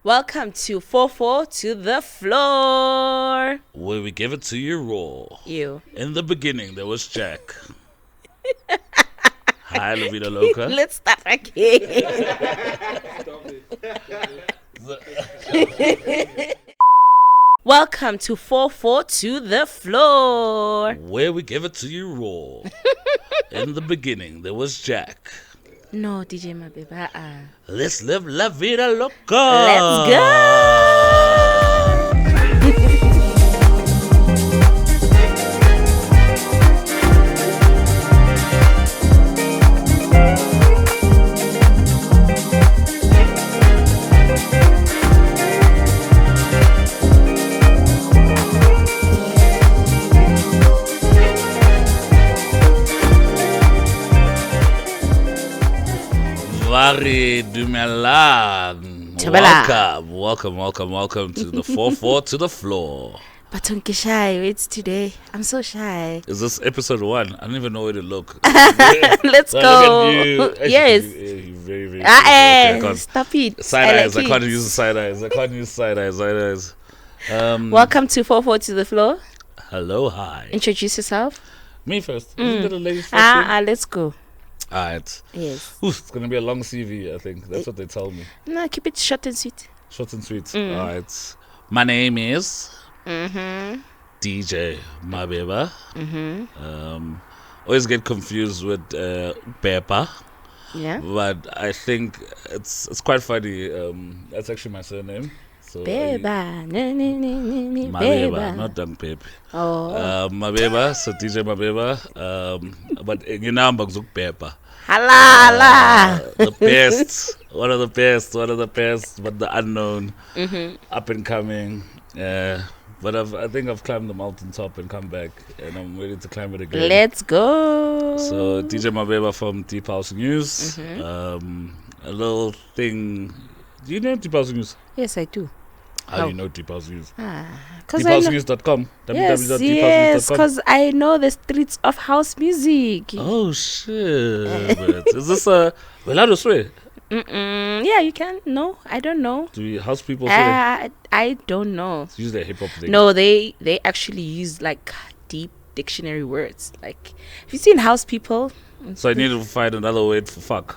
Welcome to 4-4 to the floor. Where we give it to you raw. You. In the beginning, there was Jack. Hi, LAVITA Loca. Let's start again. Welcome to 4-4 to the floor. Where we give it to you raw. In the beginning, there was Jack. No, DJ MABEBA. Let's live La Vida Loca. Let's go. Vari Dumelan. Welcome to the 4-4 to the floor. But don't get shy. It's today. I'm so shy. Is this episode 1? I don't even know where to look. Let's go. Look at you. Actually, Yes. you're very, very Okay, stop it. Side eyes. I like can't it. use side eyes. Side eyes. Welcome to 4-4 to the floor. Hello, hi. Introduce yourself. Me first. Isn't it a ladies first thing? Let's go. Alright. Yes. Oof, it's gonna be a long CV, I think. That's what they tell me. No, keep it short and sweet. Short and sweet. Alright. My name is DJ MABEBA. Always get confused with Peppa. Yeah. But I think it's quite funny. That's actually my surname. So Beba. MABEBA, Beba. not Dung Pep. Oh. MABEBA, so DJ MABEBA. But you know I'm Peppa. Hala. The best, one of the best, but the unknown, up and coming. But I think I've climbed the mountaintop and come back, and I'm ready to climb it again. Let's go. So DJ MABEBA from Deep House News. A little thing. Do you know Deep House News? Yes, I do. How do you know Deep House News? Because I know. DeepHouseNews.com. Yes, www.deephousenews.com. because I know the streets of house music. Oh shit! Is this a? We're allowed to swear. Yeah, you can. No, I don't know. Do we house people swear? I don't know. It's usually a hip hop thing. No, they actually use like deep dictionary words. Like, have you seen house people? So I need to find another word for fuck.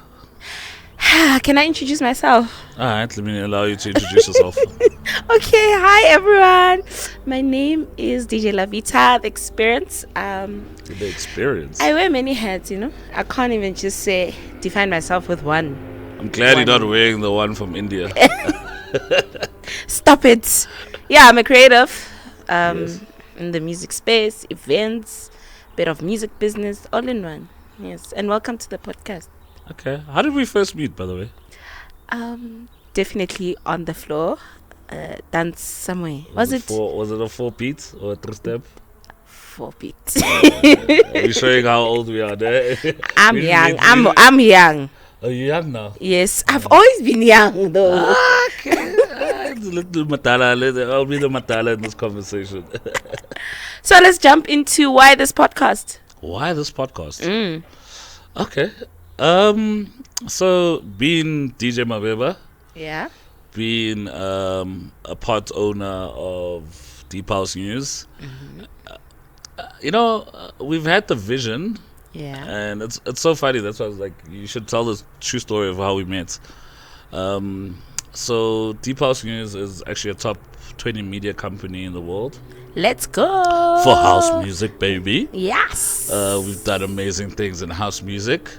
Can I introduce myself? Alright, let me allow you to introduce yourself. Okay, hi everyone. My name is DJ LAVITA, the experience. The experience. I wear many hats, you know. I can't even just say define myself with one. I'm glad you're not wearing the one from India. Stop it. Yeah, I'm a creative. Yes. In the music space, events, bit of music business, all in one. Yes, and welcome to the podcast. Okay. How did we first meet, by the way? Definitely on the floor, dance somewhere. Was it Was it a 4-beat or a 3-step? 4 beats? Are we showing how old we are there? I'm young. I'm young. Are you young now? Yes, I've always been young though. It's a little matala. I'll be the matala in this conversation. So let's jump into why this podcast. Why this podcast? Okay. So being DJ MABEBA, Yeah. being a part owner of Deep House News, we've had the vision, Yeah. and it's so funny. That's why I was like, you should tell the true story of how we met. So Deep House News is actually a top 20 media company in the world Let's go. for house music, baby. Yes. We've done amazing things in house music.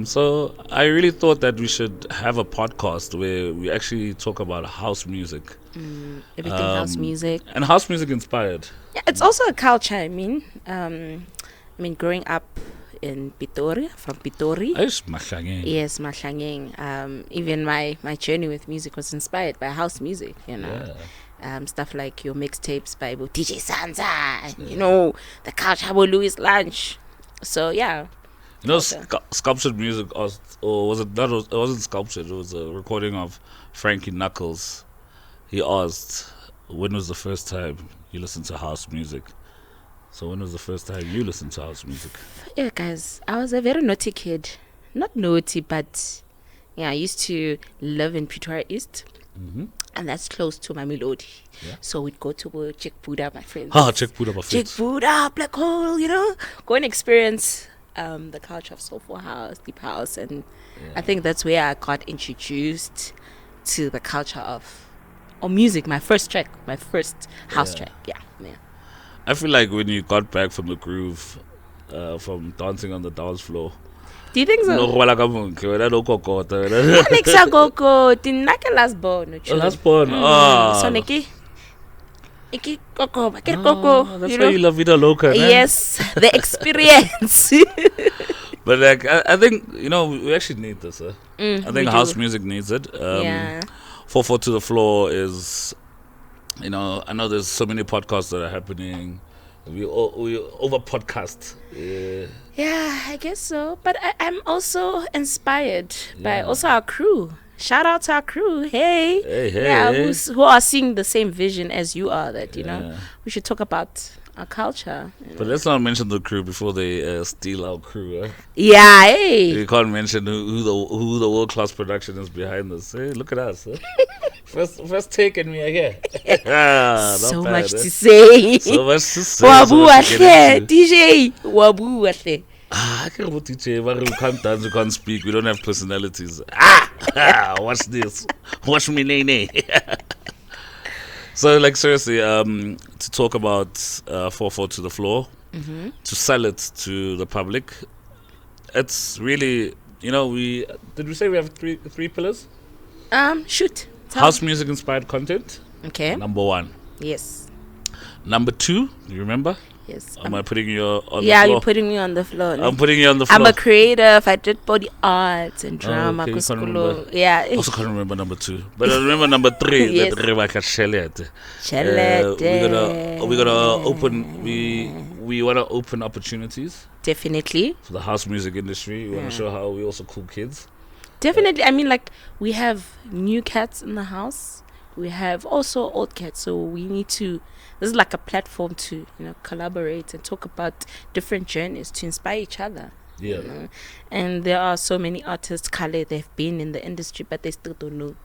So I really thought that we should have a podcast where we actually talk about house music. Everything house music. And house music inspired. Yeah, it's also a culture. I mean, growing up in Pitori, from Pitori. Yes, Mahlangeng. Yes, Mahlangeng. Even my journey with music was inspired by house music, you know. Yeah. Stuff like your mixtapes by DJ Sansa, and, you know, the Couch Habo Louis Lunch. So, yeah. You know, sculptured music, or was it not? It wasn't sculptured. It was a recording of Frankie Knuckles. He asked, "When was the first time you listened to house music?" So when was the first time you listened to house music? Yeah, guys, I was a very naughty kid. Not naughty, but yeah, I used to live in Pretoria East. and that's close to Mamelodi. Yeah. So we'd go to Chick Buddha, my friends. Check Buddha, my Chick friends. Buddha, Black Hole, go and experience the culture of soulful house, deep house, and I think that's where I got introduced to the culture of music. My first house track. Yeah. I feel like when you got back from the groove, from dancing on the dance floor, Do you think so? no, wala ka monke, wena no kokota, wena. Alexa Gogo, tinake last born. Last born. So Nikki, Coco, Coco. That's why you love Vida Loca. Man. Yes, the experience. But like, I think we actually need this. I think house music needs it. 4/4 to the floor is, I know there's so many podcasts that are happening. We over podcast. Yeah, I guess so. But I'm also inspired by also our crew. Shout out to our crew. Hey. Yeah, who are seeing the same vision as you are. That we should talk about our culture. But let's not mention the crew before they steal our crew. Yeah, hey. You can't mention who the world class production is behind this. Hey, look at us. First take and we are here. So much to say. So much to say. Wabu Watle, DJ. Wabu Watle. I can't what DJ. We can't dance, we can't speak, we don't have personalities. Watch this. Watch me, nene. So, like, seriously, to talk about 4/4 to the floor, to sell it to the public, it's really, did we say we have three pillars? Shoot. House music inspired content. Okay. Number 1. Yes. Number 2, do you remember? Yes. Am I putting you on the floor? Yeah, you're putting me on the floor. I'm putting you on the floor. I'm a creative. I did body arts and drama. Okay, you can't remember. Yeah. I also can't remember number 2. But I remember number 3. Yes. That Rebecca Shellet. We want to open opportunities. Definitely. For the house music industry. We want to show how we also cool kids. Definitely. I mean, like, we have new cats in the house. We have also old cats. So we need to, this is like a platform to, collaborate and talk about different journeys to inspire each other. Yeah. And there are so many artists, Kale, they've been in the industry, but they still don't know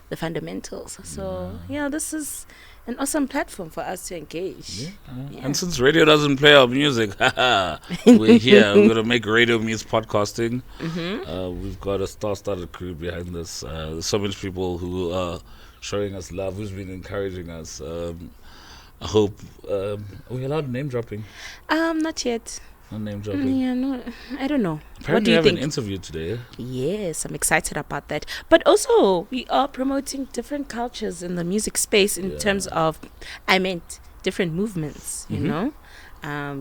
the fundamentals. So, this is an awesome platform for us to engage. Yeah. And since radio doesn't play our music, we're here. We're going to make radio meets podcasting. We've got a star-studded crew behind this. There's so many people who are showing us love, who's been encouraging us. I hope... are we allowed name dropping? Not yet. No name dropping? Yeah, no. I don't know. Apparently what do you have think? An interview today. Yes, I'm excited about that. But also, we are promoting different cultures in the music space in terms of, different movements, you know?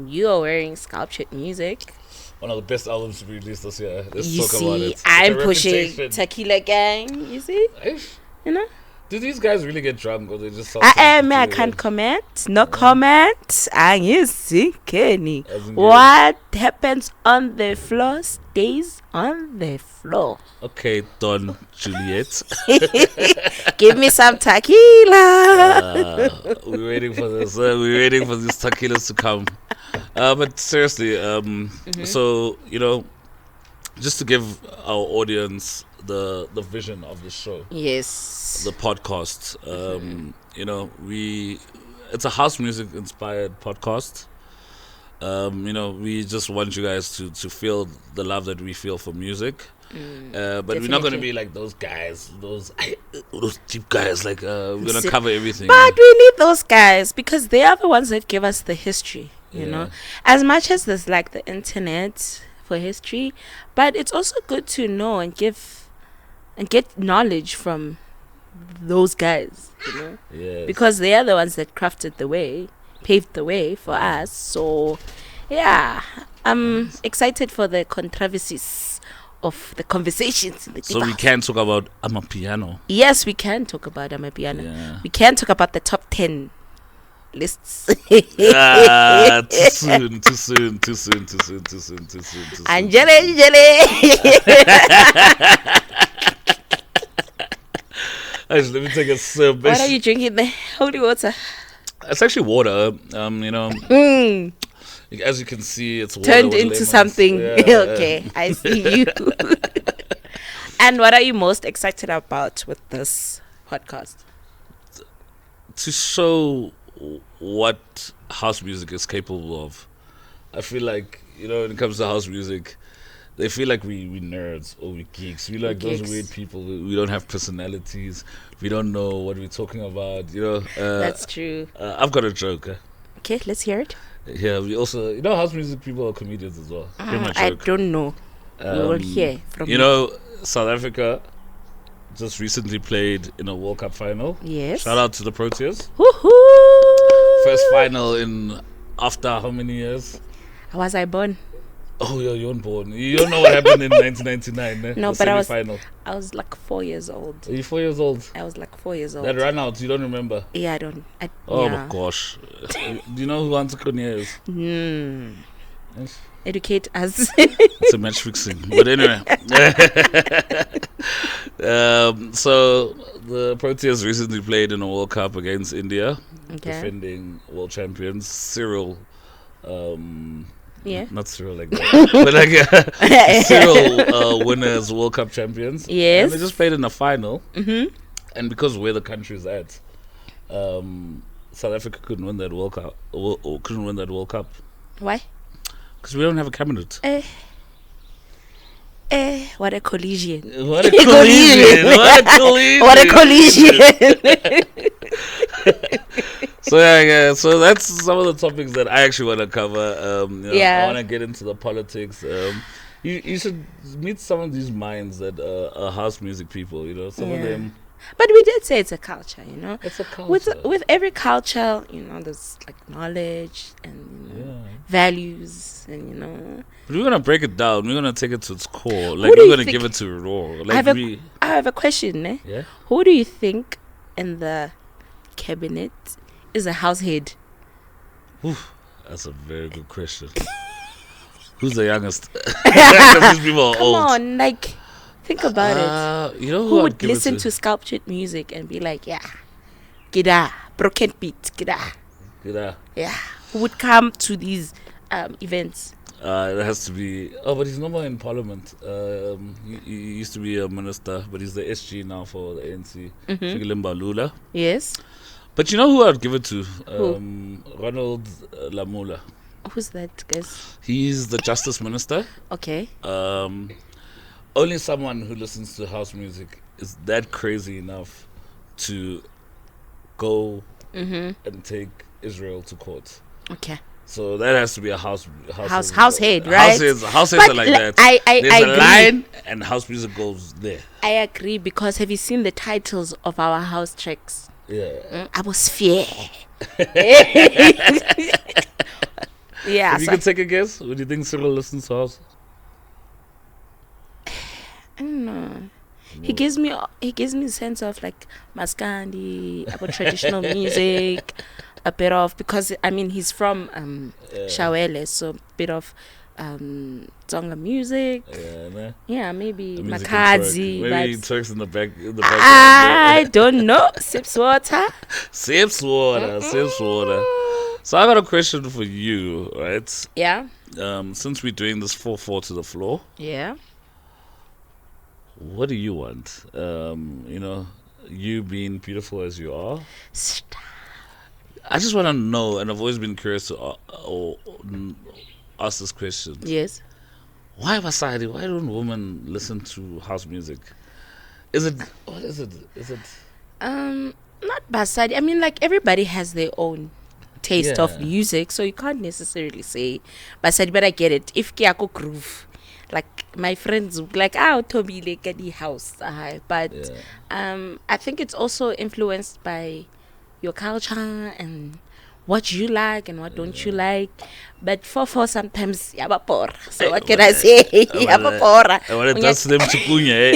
You are wearing sculptured music. One of the best albums to be released this year. Let's You talk about see, it. I'm pushing Tequila Gang, you see? You know? Do these guys really get drunk or they just... I can't comment. No comment. Kenny. What happens on the floor stays on the floor. Okay, Don Juliet. Give me some tequila. We're waiting for this. We're waiting for these tequilas to come. But seriously, so, just to give our audience the vision of the show. Yes. The podcast. It's a house music inspired podcast. We just want you guys to feel the love that we feel for music. But Definitely. we're not going to be like those guys, those deep guys. Like we're going to cover everything. But we need those guys because they are the ones that give us the history. You know, as much as there's like the internet for history, but it's also good to know and get knowledge from those guys, because they are the ones that crafted the way, paved the way for us. So I'm excited for the controversies of the conversations in the so we can talk about Amapiano. Yes, we can talk about Amapiano. We can talk about the top 10 lists. Too soon. Angele. Actually, let me take a sip. What are you drinking there? Holy water. It's actually water. As you can see, it's water turned with into lemons. something. Yeah. Okay, I see you. And what are you most excited about with this podcast? To show what house music is capable of. I feel like, when it comes to house music, they feel like we nerds or we geeks. We like those weird people. We don't have personalities. We don't know what we're talking about. That's true. I've got a joke. Okay, let's hear it. Yeah, we also, house music people are comedians as well. I don't know. We will hear from South Africa just recently played in a World Cup final. Yes. Shout out to the Proteas. Woohoo! First final in after how many years? Was I born? Oh, yeah, you weren't born. You don't know what happened in 1999. No, the but semi-final. I was like 4 years old. Are you 4 years old? I was like 4 years old. That ran out, you don't remember? Yeah, I don't. My gosh. Do you know who Auntie Konya is? Yes. Educate us. It's a match fixing. But anyway. So the Proteas recently played in a World Cup against India. Okay. Defending world champions. Cyril. Yeah. Not Cyril like that. But like Cyril winners World Cup champions. Yes. And they just played in the final. Mm-hmm. And because where the country is at, South Africa couldn't win that World Cup. Or couldn't win that World Cup. Why? Because we don't have a cabinet. What a collision. What a collision. What a collision. So that's some of the topics that I actually want to cover. I want to get into the politics. You should meet some of these minds that are house music people. Some of them. But we did say it's a culture. It's a culture. With every culture, there's like knowledge and values and But we're gonna break it down. We're gonna take it to its core. Like we're gonna give it to raw. Like I have a question. Yeah. Who do you think in the cabinet is a house head? Oof, that's a very good question. Who's the youngest? These people are old. Come on, like think about it. Who would listen to sculptured music and be like, yeah, gida, broken beat, gida. Yeah. Who would come to these events? It has to be. Oh, but he's no more in parliament. He used to be a minister, but he's the SG now for the ANC. Fikilimba Lula. Yes. But you know who I'd give it to? Who? Ronald Lamula. Who's that, guys? He's the justice minister. Okay. Only someone who listens to house music is that crazy enough to go and take Israel to court. Okay. So that has to be a house head, right? House heads are like that. There's a agree. line and house music goes there. I agree, because have you seen the titles of our house tracks? Yeah. I was fear. Yeah. If you could take a guess, would you think Cyril listens to house? I don't know. He gives me a sense of like maskandi, about traditional music, a bit of, because he's from Shawele, so a bit of Tsonga music. Yeah, maybe Makazi. Maybe he twerks in the back. I don't know. Sips water. Sips water. So I got a question for you, right? Yeah. Since we're doing this 4-4 to the floor. Yeah. What do you want? You being beautiful as you are. Stop. I just want to know, and I've always been curious to ask this question. Yes. Why Basadi? Why don't women listen to house music? What is it? Not Basadi. Like everybody has their own taste of music, so you can't necessarily say Basadi, but I get it. If Kiako groove, like my friends like Toby like at the house, but I think it's also influenced by your culture and what you like and what don't you like. But for sometimes yabapora. So what can I say? Yabapora. I want to dance them to Kunya.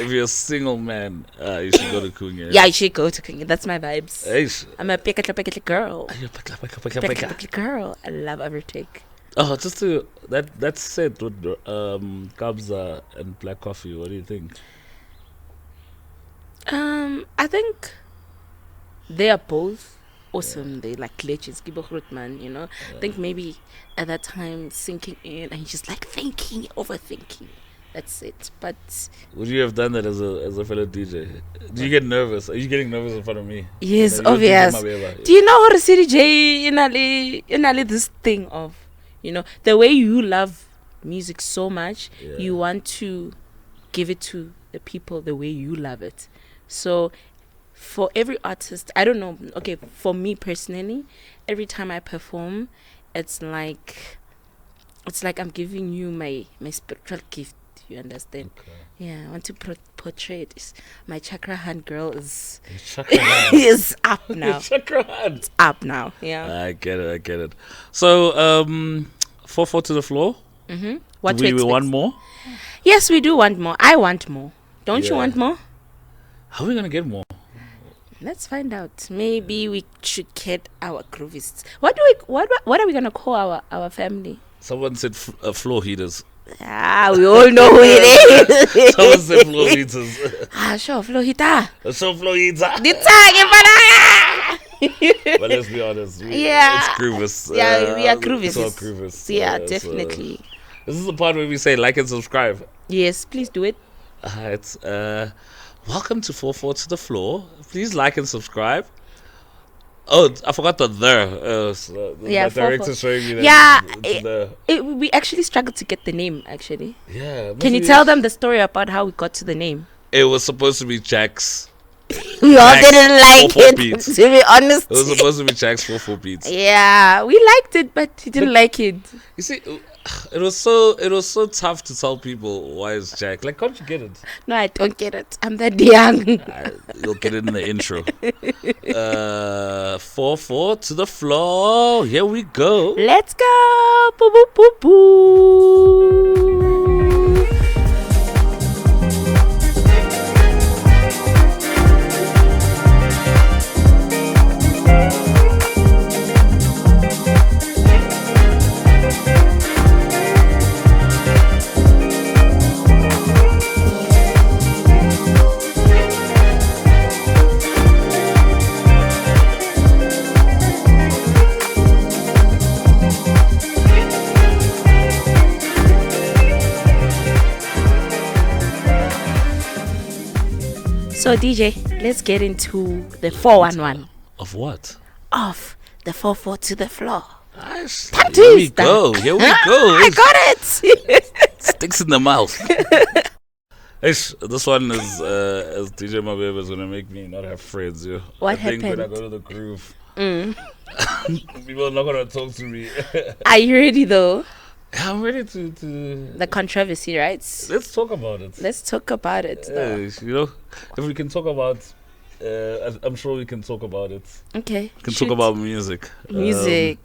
If you're a single man, you should go to Kunya. Yeah, you should go to Kunya. That's my vibes. Eish. I'm a pickle girl. Pickle Girl. I love every take. Oh, just to that's said with Kabza and black coffee. What do you think? I think they are both awesome. They like glitches, man. I think maybe at that time sinking in and just like thinking, overthinking. That's it. But Would you have done that as a fellow DJ? Do you get nervous? Are you getting nervous in front of me? yes, No, you're DJ obvious. MABEBA. Do you know what CDJ in this thing of, the way you love music so much, Yeah. you want to give it to the people the way you love it. So for every artist, I don't know, okay, for me personally, every time I perform, it's like I'm giving you my spiritual gift. You understand? Okay. Yeah, I want to portray it. My chakra hand girl is Chakra hand. is up now. Chakra hand. Up now. Yeah. I get it. So 4-4 to the floor. Mm-hmm. What Do to we expect? want more? Yes, we do want more. I want more. Don't you Yeah. want more? How are we gonna get more? Let's find out. Maybe we should get our groovists. What are we gonna call our family? Someone said floor heaters. We all know who it is. Someone said floor heaters. Sure, Flohita. So floor heater. But let's be honest. Yeah. It's Groovis. Yeah, we are Groovis. It's all Groovis. Yeah, So definitely. this is the part where we say like and subscribe. Yes, please do it. It's welcome to 4-4 to the floor. Please like and subscribe. Oh, I forgot the Yeah, the director 4-4. showing me that. Yeah, we actually struggled to get the name. Actually, Yeah. can you tell them the story about how we got to the name? It was supposed to be Jack's. We all Jack's didn't like 4-4 it. beats. To be honest. It was supposed to be Jack's 4-4 beats. Yeah, we liked it, but he didn't like it. You see, it was so tough to tell people why it's Jack. Like, can't you get it? No, I don't get it. I'm that young. You'll get it in the intro. 4-4 to the floor. Here we go. Let's go. Boo, boo, boo, boo. So DJ, let's get into the 411 Of what? of the 4-4 to the floor. Nice. That Here we is that. go. Here we go. I got it. Sticks in the mouth. This one is as DJ MABEBA is gonna make me not have friends. Yeah. What I think when I happened? go to the groove, people are not gonna talk to me. Are you ready though? I'm ready to. The controversy, right? Let's talk about it. Let's talk about it though. If we can talk about, I'm sure we can talk about it. Okay. We can shoot. talk about music. music.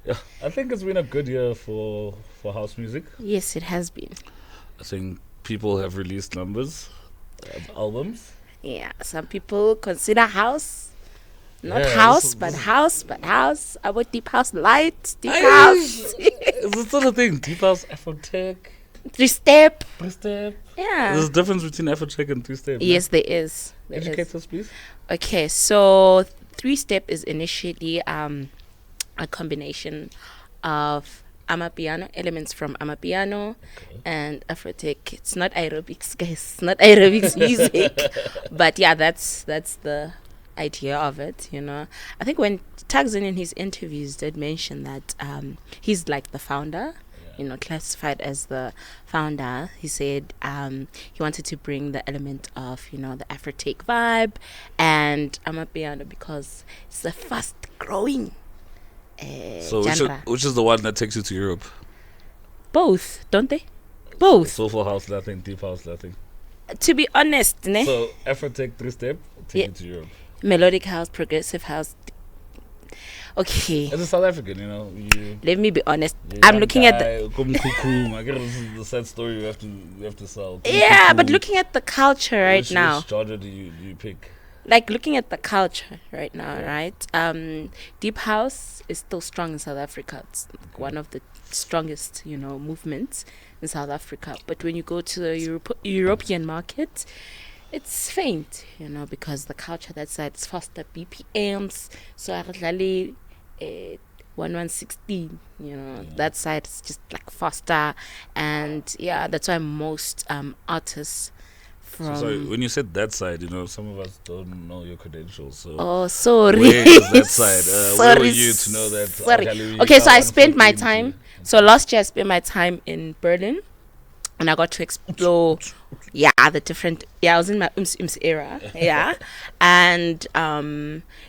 Yeah, I think it's been a good year for house music. Yes, it has been. I think people have released numbers, albums. Yeah, some people consider house. Not Yeah, house, but house, but house. Our deep house light, deep Aye. house. It's a sort of thing. Deep house, Afrotech, 3-step. three-step. Yeah. There's a difference between Afrotech and three-step. Yes, there is. There is. Educate us, please. Okay, so 3-step is initially a combination of Amapiano, elements from Amapiano and Afrotech. It's not aerobics, guys. It's not aerobics music. But yeah, that's the idea of it, I think when Tagzin in his interviews did mention that he's like the founder, classified as the founder. He said he wanted to bring the element of, the Afrotech vibe and Amapiano because it's a fast growing So genre. which is the one that takes you to Europe? Both, don't they? Both. Soulful house, nothing. Deep house, nothing. To be honest, ne? So Afrotech, three-step, take you to Europe. Melodic house, progressive house. Okay, As a South African, let me be honest. you I'm young looking at the guy, Kum Kukum. I guess this is the sad story we have to sell. Kum yeah, but Kukum. looking at the culture right Which now, genre do you pick? like looking at the culture right now, right? Deep house is still strong in South Africa. It's like one of the strongest, movements in South Africa. But when you go to the European market, it's faint, because the culture that side is faster BPMs. So actually, 1116, that side is just like faster. And yeah, that's why most artists So sorry, from when you said that side, some of us don't know your credentials. So oh, sorry. where is that side? Where were Sorry, you to know that? sorry. Akali, Okay, so I spent my 115 time. to- So last year I spent my time in Berlin, and I got to explore, the different. Yeah, I was in my ums era. Yeah, and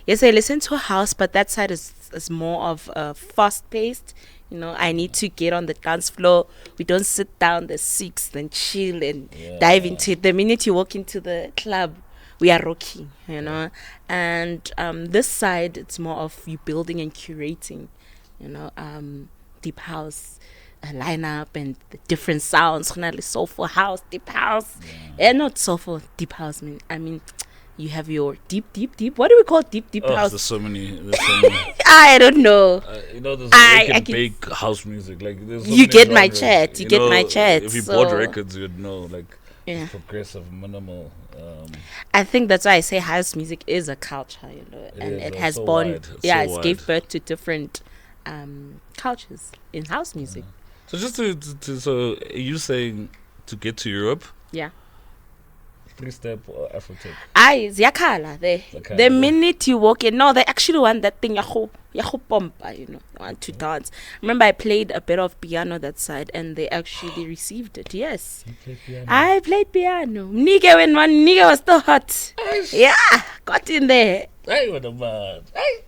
yes, I listened to house, but that side is more of fast paced. I need to get on the dance floor. We don't sit down the six, then chill and dive into it. The minute you walk into the club, we are rocking. And this side, it's more of you building and curating. Deep house lineup and the different sounds. Soulful house, deep house, not soulful, deep house. I mean, you have your deep. What do we call deep Oh, house? there's so many. There's so many. I don't know. There's I wake and can- bake house music. Like there's so You many get my genres. chat. You get my chat. If you so, bought records, you'd know. Like Yeah. it's progressive, minimal. I think that's why I say house music is a culture, and is, it it's has so born. wide. It's Yeah, so it gave wide. birth to different cultures in house music. So just so are you saying to get to Europe, Yeah. 3-step or Afrotech? Ziyakhala. The Ziyakhala. minute you walk in, no, they actually want that thing, yaho pompa, they want to dance. Remember, I played a bit of piano that side, and they actually received it. Yes, You play piano? I played piano. Nigga, when one nigga was still hot. Yeah, got in there. Hey, what a man! Hey,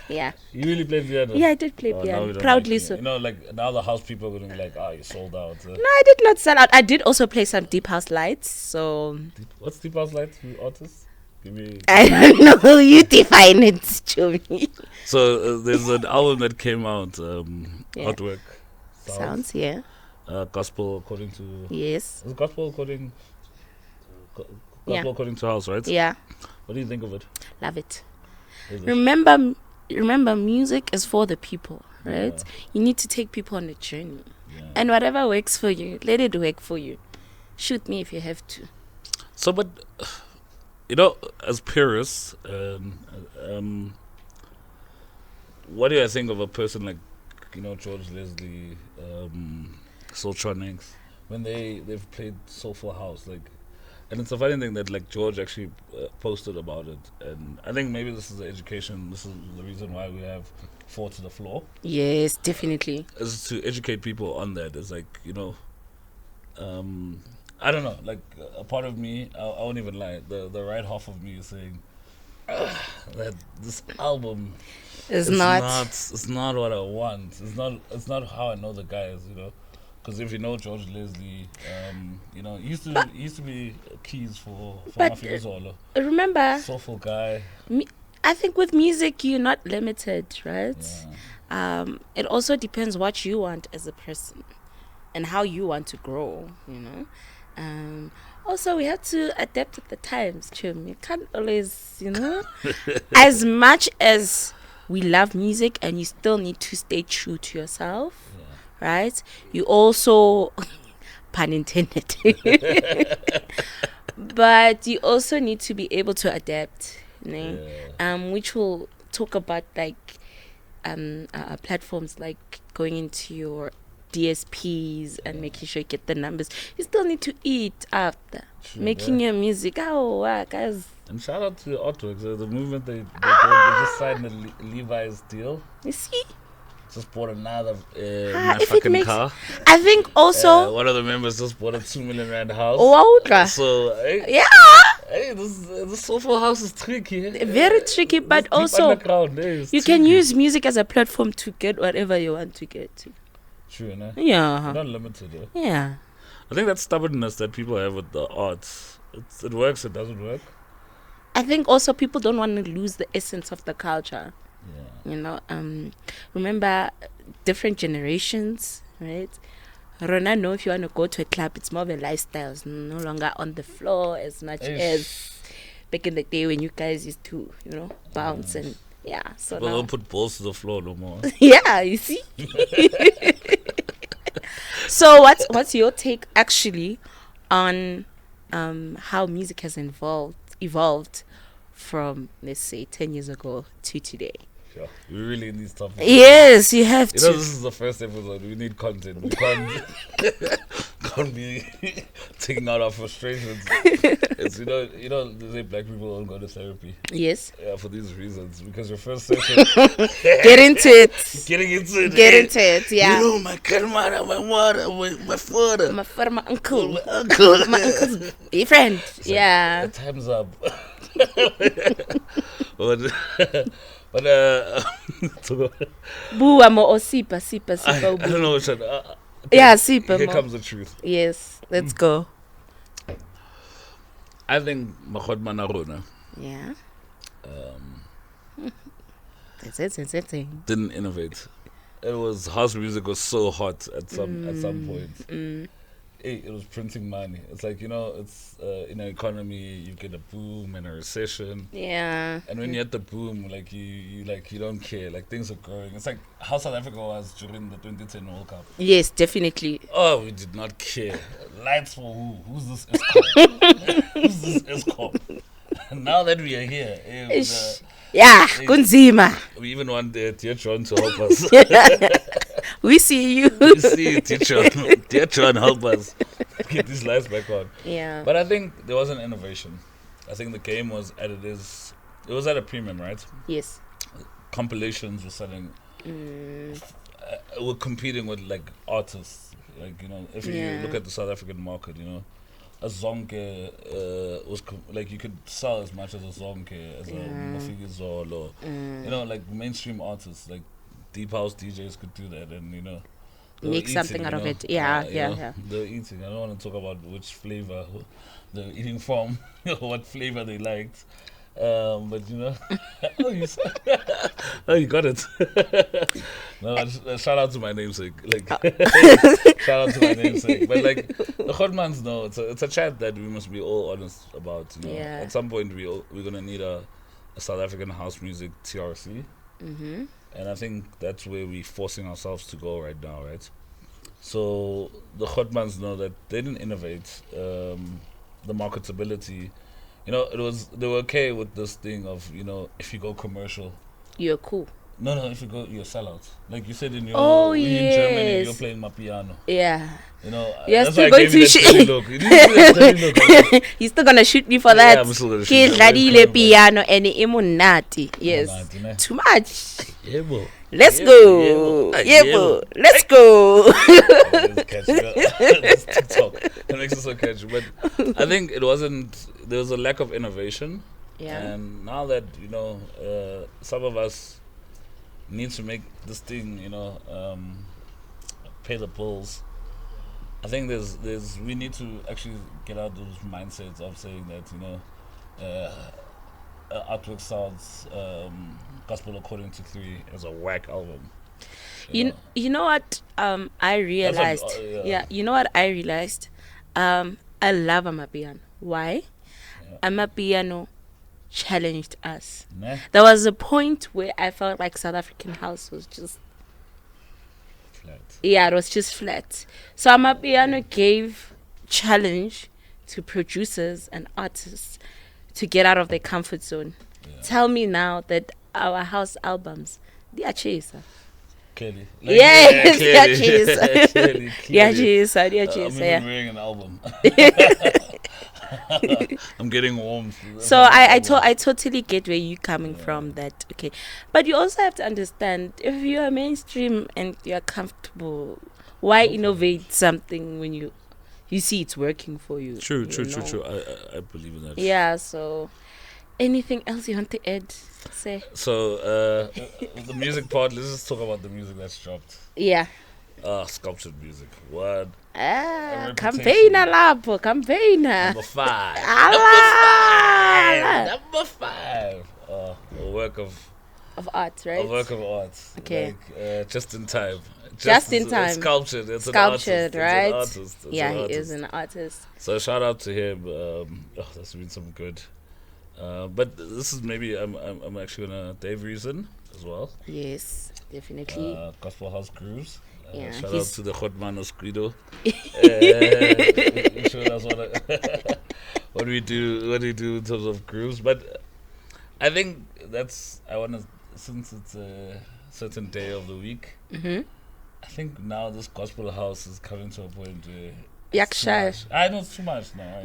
Yeah, you really played piano? yeah, I did play Oh, now piano we don't proudly. like So it. Like now the house people are gonna be like, you sold out. no, I did not sell out. I did also play some deep house lights. So What's Deep House like to artists? Give me. I don't know. You define it, Chumi. So there's an album that came out, Artwork Sounds, yeah. Gospel according to. Yes. Is it gospel according? Gospel Yeah. according to house, right? Yeah. What do you think of it? Love it. Is it- Remember, music is for the people, right? Yeah. You need to take people on a journey, Yeah. and whatever works for you, let it work for you. Shoot me if you have to. So, but as purists, what do I think of a person like, George Leslie, Soultronics, when they've played Soulful House, like, and it's a funny thing that like George actually posted about it, and I think maybe this is the education. This is the reason why we have Four to the Floor, Yes, definitely. is to educate people on that. It's like I don't know, like a part of me, I won't even lie, the right half of me is saying that this album It's it's not what I want. It's not how I know the guys, because if you know George Leslie, he used to be keys for But, Mafia Zolo, remember, soulful guy. I think with music you're not limited, right? Yeah. It also depends what you want as a person and how you want to grow. Also, we have to adapt with the times, Chum. You can't always, as much as we love music, and you still need to stay true to yourself, right? You also, pun intended, but you also need to be able to adapt, which will talk about like platforms like going into your DSPs and making sure you get the numbers. You still need to eat after making your music. Oh, wow, guys. And shout out to Artwork, the movement they just signed the Levi's deal. You see? Just bought another if it fucking makes- car. I think also. One of the members just bought a 2 million rand house. Wow. So Yeah. hey, this soulful house is tricky. Very tricky, but Deep also underground, it's you can tricky. use music as a platform to get whatever you want to get to. True, no? Yeah. You're not limited, though. Yeah. I think that stubbornness that people have with the arts, it works, it doesn't work. I think also people don't want to lose the essence of the culture. Yeah. Remember different generations, right? Rona, know if you want to go to a club, it's more of a lifestyle. It's no longer on the floor as much as back in the day when you guys used to, bounce and So People now, don't put balls to the floor no more. yeah, you see. So what's your take actually on how music has evolved from, let's say, 10 years ago to today? Yeah, we really need stuff. Yes, you have You know, to. this is the first episode. We need content. We can't be taking out our frustrations. It's you know they say black people don't go to therapy. Yes. Yeah, for these reasons. Because your first session, Get into it. getting into it. Get into it. Yeah. You know, my grandmother, my mother, my father, My uncle. my uncle. My uncle's friend. Yeah. Time's up. but Bua mo o sipa I don't ubu. know which one. Yeah, sipa Here mo. comes the truth. Yes. Let's go. I think Mahod Manarona Yeah. That's it. didn't innovate. It was house music was so hot at some point. It was printing money. It's like it's in an economy you get a boom and a recession, Yeah. and when you get the boom, like you don't care. Like things are growing. It's like how South Africa was during the 2010 World Cup. Yes, definitely. Oh, we did not care. Lights for who? Who's this Escom? Who's this Escom? Now that we are here, Yeah, kunzima. we even want the Dear John to help us. We see you. We see Dear John. Dear John, help us get these lights back on. Yeah. But I think there was an innovation. I think the game was at it was at a premium, right? Yes. Compilations were selling. We're competing with like artists. Like if you look at the South African market, a zonke was like you could sell as much as a zonke as a Mafiki Zol or like mainstream artists like deep house DJs could do that, and they were Make something out of it. Yeah. They're eating. I don't want to talk about which flavor they're eating from or what flavor they liked. But oh, you got it. No, shout out to my namesake. Like, shout out to my namesake. But like, the hot mans know it's a chat that we must be all honest about. Yeah. At some point we're gonna need a South African house music TRC, and I think that's where we're forcing ourselves to go right now, right? So the hot mans know that they didn't innovate. The marketability. They were okay with this thing of, if you go commercial. You're cool. No, if you go, you're a sellout. Like you said in Germany, you're playing my piano. Yeah. You're still going to shoot. He's still gonna shoot me for that. Yeah, I'm still gonna shoot you. Piano and imunati. Yes. Too much. Yeah, bro. Let's go. Let's go. That's TikTok. It makes it so catchy. But I think there was a lack of innovation. Yeah. And now that, some of us need to make this thing, pay the bills. I think we need to actually get out those mindsets of saying that, Artwork Sounds, Gospel According to 3 is a whack album. You know what I realized? You know what I realized? I love Amapiano. Why? Yeah. Amapiano challenged us. Nah. There was a point where I felt like South African house was just Flat. Yeah, it was just flat. So Amapiano gave challenge to producers and artists to get out of their comfort zone. Yeah. Tell me now that our house albums, they are chaser. Clearly. Yes, they are chaser. Clearly. They are chaser. I'm even wearing an album. I'm getting warm. So I totally get where you're coming from. That okay, but you also have to understand if you are mainstream and you're comfortable, why innovate something when you see it's working for you? True. I believe in that. Yeah. So, anything else you want to add? Say. So the music part. Let's just talk about the music that's dropped. Yeah. Sculptured music. What? Campaigner lapo, campaigner. Number 5. Number 5. A work of art, right? A work of art. Okay. Like, just in time. Just in time. Sculptured. It's sculptured, an right? artist. It's yeah, an he artist. is an artist. So shout out to him. That's been some good. But this is maybe I'm actually gonna Dave Reason as well. Yes, definitely. Gospel House Grooves. Yeah, shout out to the Hotman Osquido. Show us what we do in terms of grooves. But I think I want to since it's a certain day of the week, Mm-hmm. I think now this gospel house is coming to a point where it's too Yaksha. much. I know it's too much now.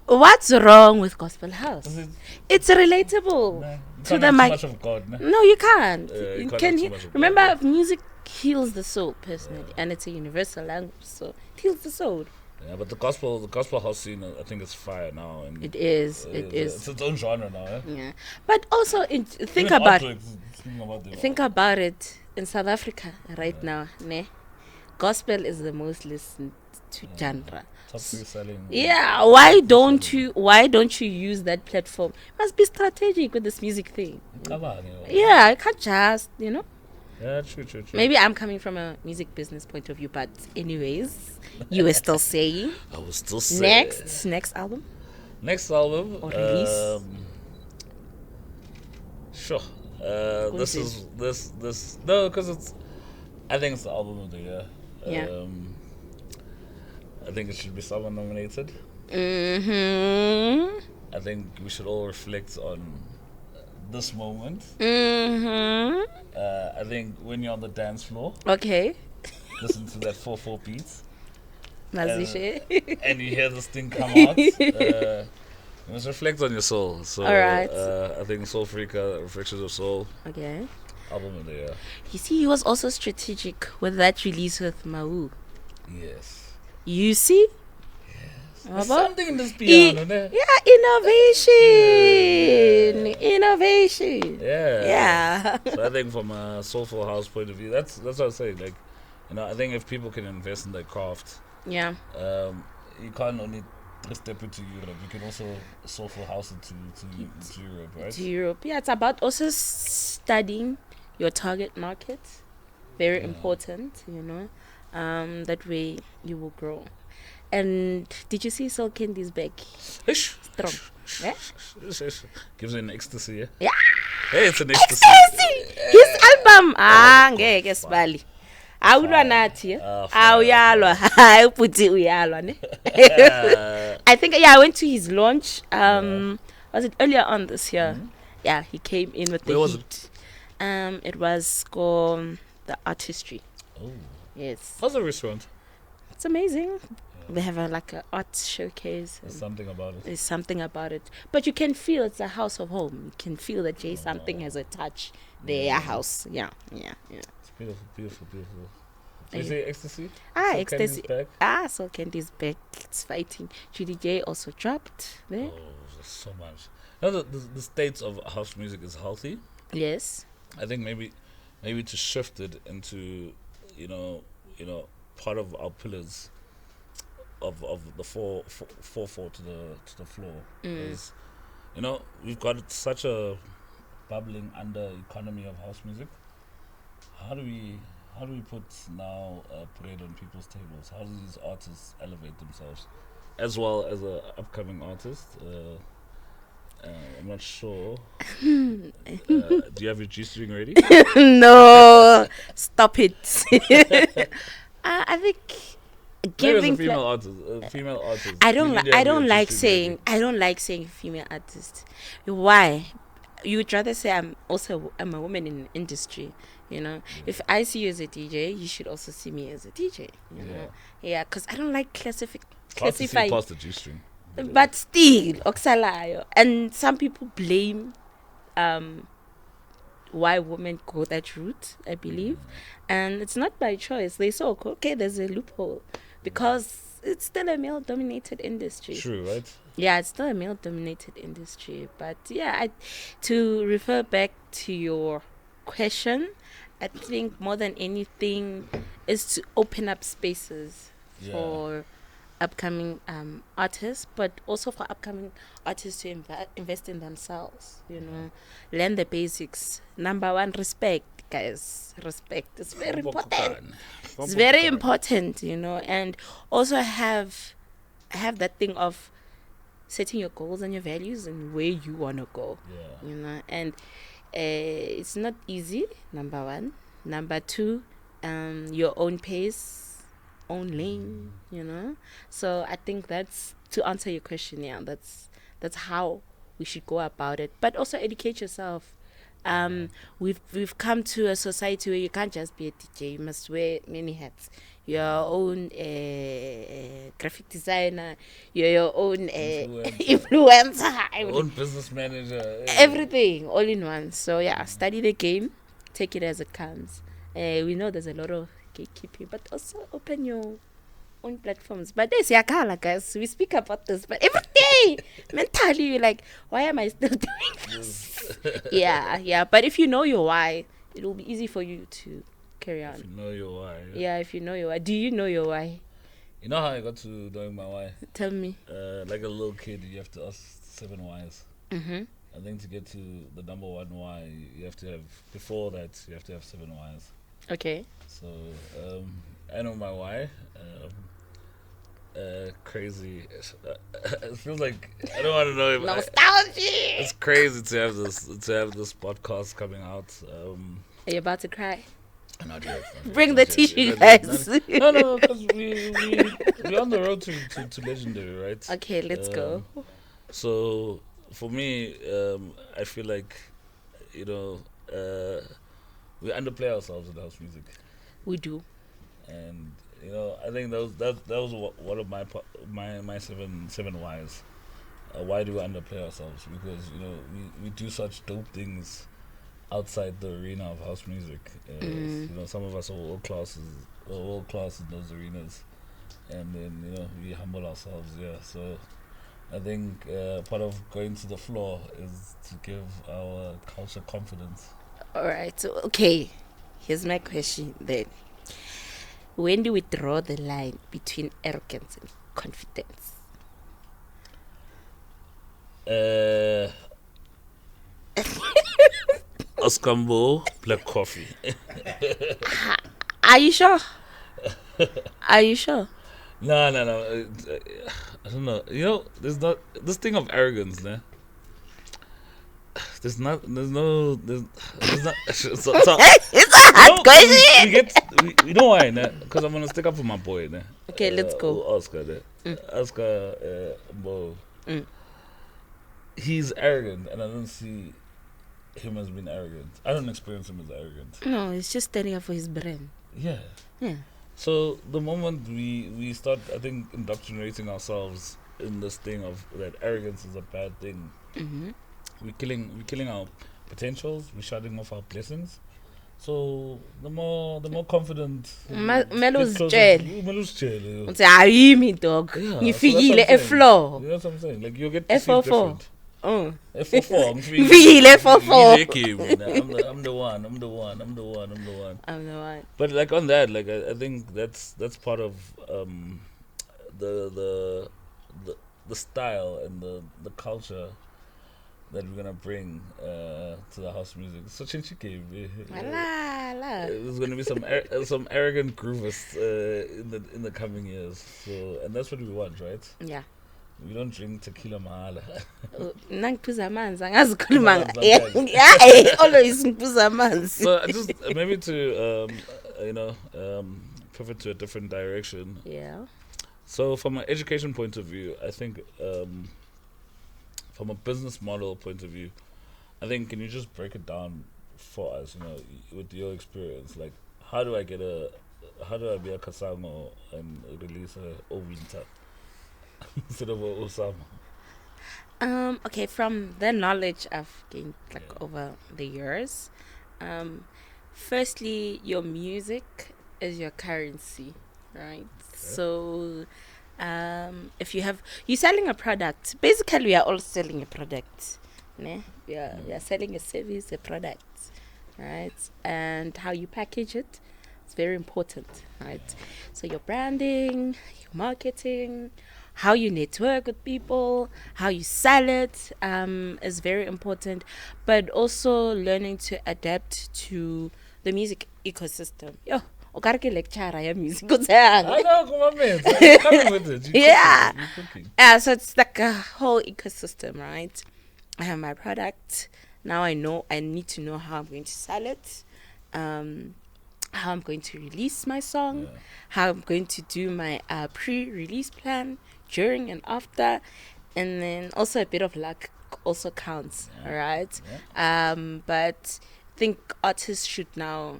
What's wrong with gospel house? Is it- It's relatable Nah, you to can't the have too mic. much of God. Nah. No, you can't. You You can't can have too hear. much of Remember, God. music heals the soul personally, and it's a universal language, so it heals the soul. Yeah, but the gospel house scene, I think it's fire now, and It is. It is. It's its own genre now. Eh? Yeah. But also, think Even about artworks, speaking about them, think about it in South Africa right now. Ne, gospel is the most listened to genre. top 3 selling. Yeah. Why don't you use that platform? Must be strategic with this music thing. Come on, you know. Yeah, I can't just Yeah, true. Maybe I'm coming from a music business point of view, but anyways, you were still saying I was still saying. next album. Next album Or release. Sure. Go This ahead. is this no, because it's. I think it's the album of the year. Yeah. I think it should be someone nominated. Mm-hmm. I think we should all reflect on this moment. Mm-hmm. I think when you're on the dance floor, Okay. listen to that 4/4 beat, Mazishe. and you hear this thing come out. You must reflect on your soul. So, Alright. I think Soul Freaka, Reflections of Soul, Okay. album of the year. You see, he was also strategic with that release with Mau. Yes. You see? There's Aba? something in this piano, ne? Yeah, innovation. Yeah. Yeah. So I think from a soulful house point of view, that's what I'm saying. Like, I think if people can invest in their craft, Yeah. you can't only step into Europe. You can also soulful house it to Europe, right? To Europe. Yeah, it's about also studying your target market. Very important, that way you will grow. And did you see Soul Candy's back? Ish. Strong. Yeah? Gives you an ecstasy, yeah? Yeah. Hey, it's an ecstasy. His album. Ngeke sibali. Awulwa nathi. Awuyalwa. Hayi uputi uyalwa ne. I think I went to his launch. Was it earlier on this year? Mm-hmm. Yeah, he came in with the Where was heat. It was called the Artistry. Oh. Yes. How's the restaurant? It's amazing. They have a art showcase. There's something about it. There's something about it. But you can feel it's a house of home. You can feel that Jay something has a touch. Their house. Yeah. It's beautiful. So you say ecstasy? Ah, So ecstasy. Candy's back? So Candy's back. It's fighting. Judy J also dropped there. Oh, there's so much. Now the state of house music is healthy. Yes. I think maybe to shift it into, part of our pillars of the four to the floor is, we've got such a bubbling under economy of house music. How do we put now bread on people's tables? How do these artists elevate themselves, as well as a upcoming artist? I'm not sure. Do you have your G-string ready? No. Stop it. I think Maybe as giving a female artist. I you don't need like. to have I don't your like G-string saying. I don't like saying female artist. Why? You would rather say I'm a woman in the industry. If I see you as a DJ, you should also see me as a DJ. You know, yeah, because I don't like classifying. past the G-string. But still, oxalayo. And some people blame why women go that route, I believe. And it's not by choice. They saw, okay, there's a loophole. Because it's still a male-dominated industry. True, right? Yeah, it's still a male-dominated industry. But yeah, to refer back to your question, I think more than anything is to open up spaces for upcoming artists, but also for upcoming artists to invest in themselves, learn the basics. Number one, respect, guys. Respect. It's very important. It's very important, and also have that thing of setting your goals and your values and where you want to go, and it's not easy, number one. Number two, your own pace, own lane, so I think that's to answer your question. That's how we should go about it, but also educate yourself. We've come to a society where you can't just be a DJ. You must wear many hats. Your own graphic designer. You're your own influencer. Own business manager. Everything all in one. So yeah, study the game, take it as it comes. We know there's a lot of gatekeeping, but also open your own platforms. But there's Yakala, guys. We speak about this, but every day mentally you're like, why am I still doing this? yeah. But if you know your why, it will be easy for you to carry on. If you know your why. Yeah, if you know your why. Do you know your why? You know how I got to knowing my why? Tell me. Like a little kid, you have to ask 7 whys. Mm-hmm. I think to get to the number 1 why, you have to have, before that, you have to have 7 whys. Okay. So, I know my why. Crazy. It feels like I don't want to know if Nostalgia. it's crazy to have this podcast coming out. Are you about to cry? Not yet. Bring the tissue, guys. No, because we're on the road to legendary, right? Okay, let's go. So for me, I feel like we underplay ourselves in house music. We do. And I think that was one of my seven whys. Why do we underplay ourselves? Because we do such dope things outside the arena of house music. Some of us are world class in those arenas, and then we humble ourselves. Yeah, so I think part of going to the floor is to give our culture confidence. All right. So okay, here's my question then. When do we draw the line between arrogance and confidence? Oscambo, black coffee. Are you sure? Are you sure? No. I don't know. There's not this thing of arrogance, né? There's not. So, It's a hard question. We know why, né? Because I'm gonna stick up for my boy, né? Okay, let's go. Oscar, né? Oscar, Mbo. He's arrogant, and I don't see him as being arrogant. I don't experience him as arrogant. No, he's just standing up for his brand. Yeah. So the moment we start, I think, indoctrinating ourselves in this thing of that arrogance is a bad thing, we're killing our potentials. We're shutting off our blessings. So the more confident. Melo's jail. Melo's Say, me dog. You feel a floor. You know what I'm saying? Like you get perceived different. F4. I'm the one. But like on that, like I think that's part of the style and the culture that we're gonna bring to the house music. So Chymamusique, there's gonna be some arrogant groovers in the coming years. So and that's what we want, right? Yeah. We don't drink tequila mahala. Nangiphuza amanzi angazikhuluma always ngiphuza amanzi. So just maybe to pivot to a different direction. Yeah. So from an education point of view, I think from a business model point of view, I think can you just break it down for us, with your experience? Like how do I be a Kasango and release a Owinter instead of a Osama? Okay, from the knowledge I've gained over the years, firstly, your music is your currency, right? Okay. So if you're selling a product, basically we are all selling a product. We are selling a service, a product, right? And how you package it is very important, right? So your branding, your marketing, how you network with people, how you sell it is very important, but also learning to adapt to the music ecosystem. Lecturer ya music. I know, come on, man. I'm coming with it. You're cooking. So it's like a whole ecosystem, right? I have my product. Now I need to know how I'm going to sell it, how I'm going to release my song, how I'm going to do my pre-release plan, during and after, and then also a bit of luck also counts, Yeah. right? Yeah. But I think artists should now,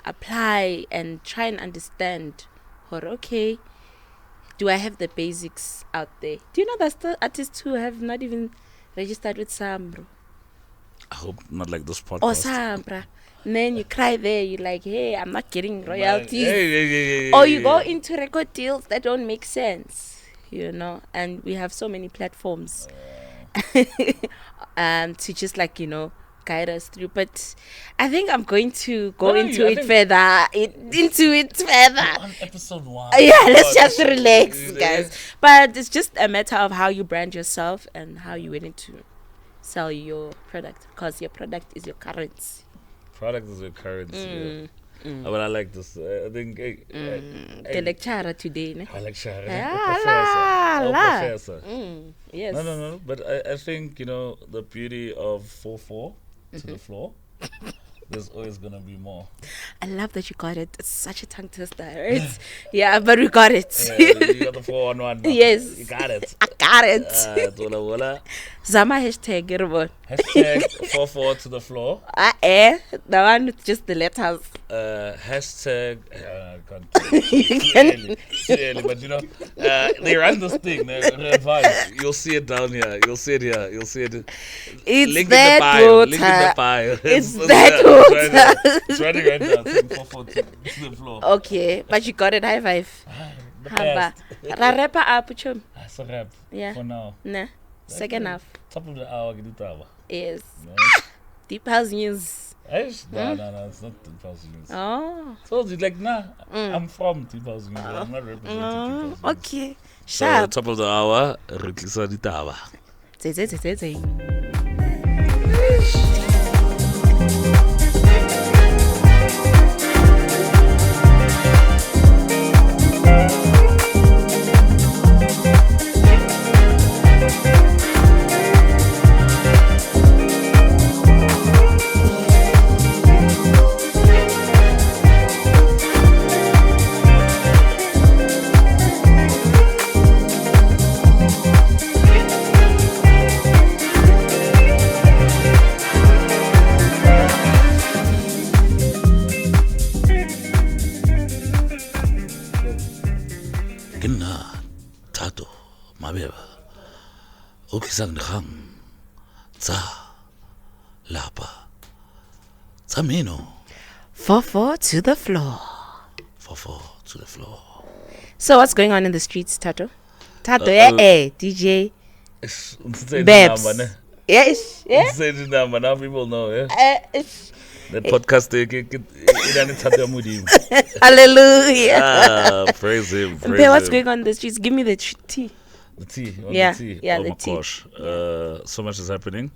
apply and try and understand, or okay, do I have the basics out there? Do you know there's still artists who have not even registered with SAMRO I hope not like this or podcast. SAMRA? And then you cry there, you're like, hey, I'm not getting royalties. Hey, Or you go into record deals that don't make sense, and we have so many platforms to just guide us through. But I think I'm going to go into it further. On episode 1. Yeah, let's just relax, guys. But it's just a matter of how you brand yourself and how you're willing to sell your product, because your product is your currency. Product is your currency. But I like this. I think The lecturer today, ne? I like Shara. Professor. Professor. Yes. No. But I think, the beauty of 4-4 to the floor, there's always going to be more. I love that you got it. It's such a tongue twister, right? Yeah, but we got it. You got the 4-on-1. Yes. You got it. I got it. Wala. Zama hashtag, Hashtag 4-4 to the floor. The one with just the letters. Hashtag. I can't. Too early, but they run this thing. They advise. You'll see it down here. You'll see it here. You'll see it. It's Link that in the bio. water. Link in the bio. It's that water. It's running right now. 4-4 to the floor. Okay, but you got it. High five. The Hamba. best. Rapper up, chum. That's a wrap. Yeah. For now. Nah. Second half. Top of the hour, get it over. Yes. Nice. Deep house news. No, it's not 2000 years. Oh. So it's like, I'm from 2000 years. I'm not representing 2000 years. Okay. So, Sharp. top of the hour, Ritlisa Ditaba. Kena tato mabeba o kisang dikgang tsa lapa tsa meno 4-4 to the floor. 4-4 to the floor. So what's going on in the streets, Tato? DJ Babes. Babes. Yes. Yeah. Say the number now, people know. Yeah. That podcast, Hallelujah. Praise him. What's going on in the streets? Give me the tea. The tea. Yeah, The tea. yeah, Oh the my tea. gosh. So much is happening.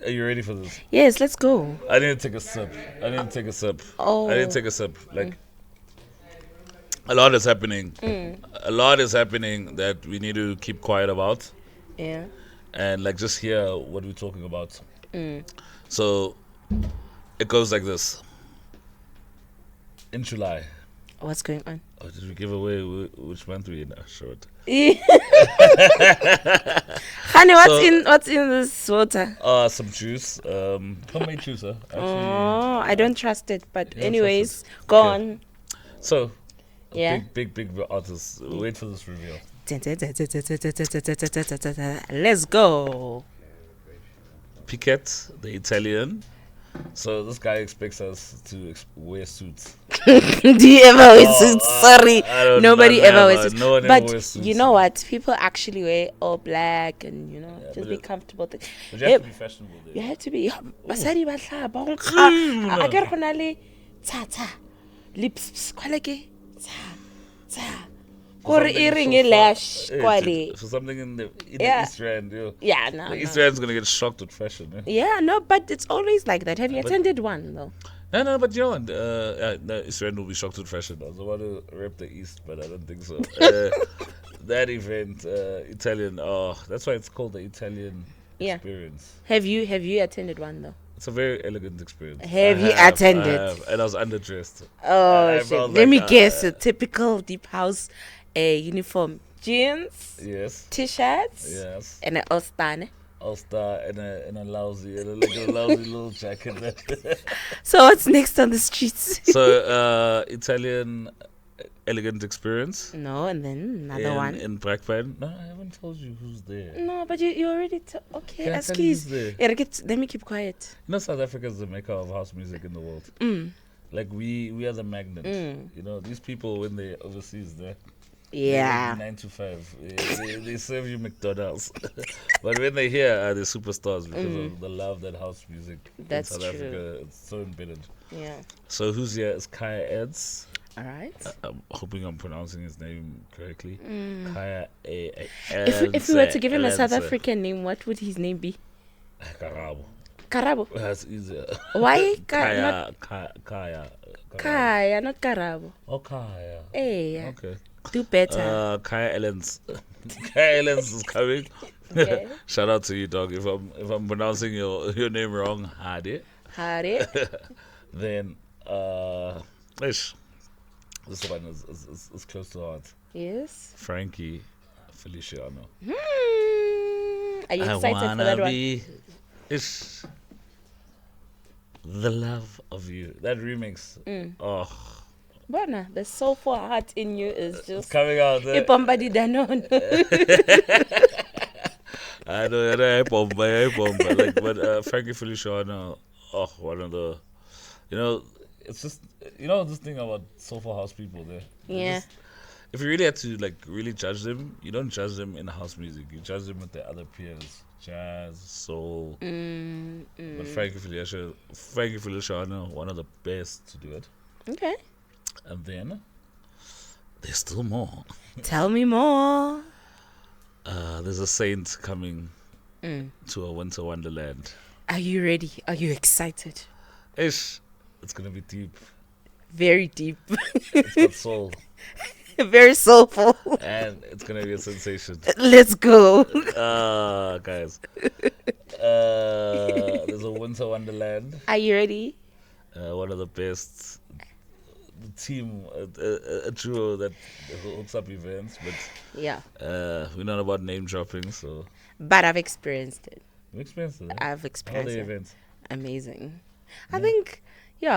Are you ready for this? Yes, let's go. I need to take a sip. Oh. I need to take a sip. Like, a lot is happening. A lot is happening that we need to keep quiet about. Yeah. And like just hear what we're talking about. So it goes like this. In July. What's going on? Oh, did we give away which month we in? Short. Honey, what's in this water? Some juice. Homemade juice, huh? Oh, I don't trust it. But You don't anyways, trust it? go Okay. on. So, Yeah. big artists. Wait for this reveal. Let's go. Piquet, the Italian. So this guy expects us to wear suits. Do you ever wear suits? Sorry, I don't- nobody not ever never. wears suits. No one ever But wears suits. you know what? People actually wear all black and just but be it- comfortable. But you have to be fashionable You there. have to be. Basadi ba hlaba, ba go nkga. A ke re go na le tsa lips kwale ke tsa For gore something e reng so e far- lash eh, kwale. For something in the Yeah. East Rand, yo. Yeah, no. The East no. Rand's gonna get shocked with fashion. Eh? Yeah, no, but it's always like that. Have you attended one though? No, but you know what? No, East Rand will be shocked with fashion. I was about to rep the East, but I don't think so. That event, Italian. Oh, that's why it's called the Italian Yeah. experience. Have you attended one though? It's a very elegant experience. Have you I attended? have, and I was underdressed. Oh I shit. felt Let like, me guess, a typical deep house uniform. jeans, Yes. t-shirts, Yes. and an Ostane. All star and a lousy little jacket. So what's next on the streets? So Italian elegant experience No, and then another one. in Brakpan. No, I haven't told you who's there. No, but you already okay. Can I tell you who's Excuse. there? Yeah, let me keep quiet. You know, South Africa is the mecca of house music in the world. Like we are the magnet. You know, these people when they overseas there. Yeah. 9 to 5. They serve you McDonald's. But when they're here, they're superstars because of the love that house music That's in South true. Africa. It's so embedded. Yeah. So who's here is Kaya Eds. All right. I'm hoping I'm pronouncing his name correctly. Kaya If we were to give him a South African name, what would his name be? Karabo. Karabo. That's easier. Why? Kaya. Kaya, not Karabo. Oh, Kaya. Hey, Okay. do better. Kaya Ellens. Kaya Ellens is coming. Yeah. Shout out to you, dog. If I'm pronouncing your name wrong, Hadi. Hare. Then ish, this one is close to heart. Yes. Frankie Feliciano. Are you excited for that one? Ish. The love of you. That remix. Oh, Bona, the soulful heart in you is it's just coming out there. Ipombadi Danon. I know, like, but Frankie Feliciano, one of the, it's just, this thing about soulful house people there. Yeah. If you really had to, like, really judge them, you don't judge them in house music. You judge them with their other peers. Jazz, soul. But Frankie Feliciano, one of the best to do it. Okay. And then, there's still more. Tell me more. There's a saint coming to a winter wonderland. Are you ready? Are you excited? Ish, it's gonna be deep. Very deep. It's got soul. Very soulful. And it's gonna be a sensation. Let's go. Guys. There's a winter wonderland. Are you ready? One of the best. The team, a duo that hooks up events, but Yeah. we're not about name dropping, so. But I've experienced it. You experienced it? I've How are experienced the it. events? Amazing. I think, they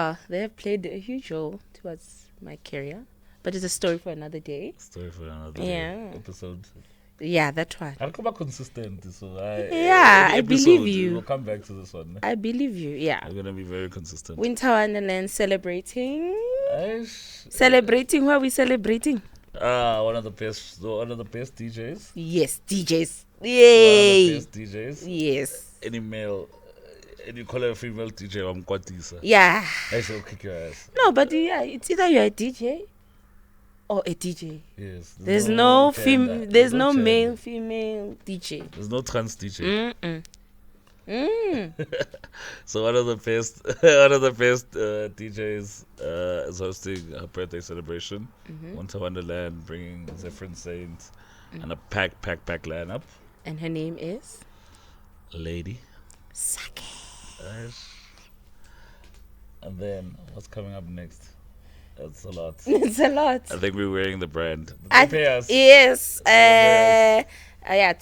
have played a huge role towards my career. But it's a story for another day. Story for another episode. Yeah, that one. I'll come back consistent, so I believe you. We'll come back to this one. I believe you, yeah. I'm gonna be very consistent. Winter Wonderland celebrating. Aish. Celebrating, who are we celebrating? One of the best DJs. Yes, DJs. One Yay. of the best DJs. Yes. Any male, and you call her a female DJ, I'm Kwatisa. Yeah. I shall kick your ass. No, but it's either you're a DJ or a DJ. Yes. There's no gender. there's no gender. male, female DJ. There's no trans DJ. Mm-mm. So one of the best DJs is hosting a birthday celebration. Winter Wonderland, bringing different saints and a pack lineup. And her name is Lady. Sake. And then what's coming up next? That's a lot. It's a lot. I think we're wearing the brand. Yes. Yes.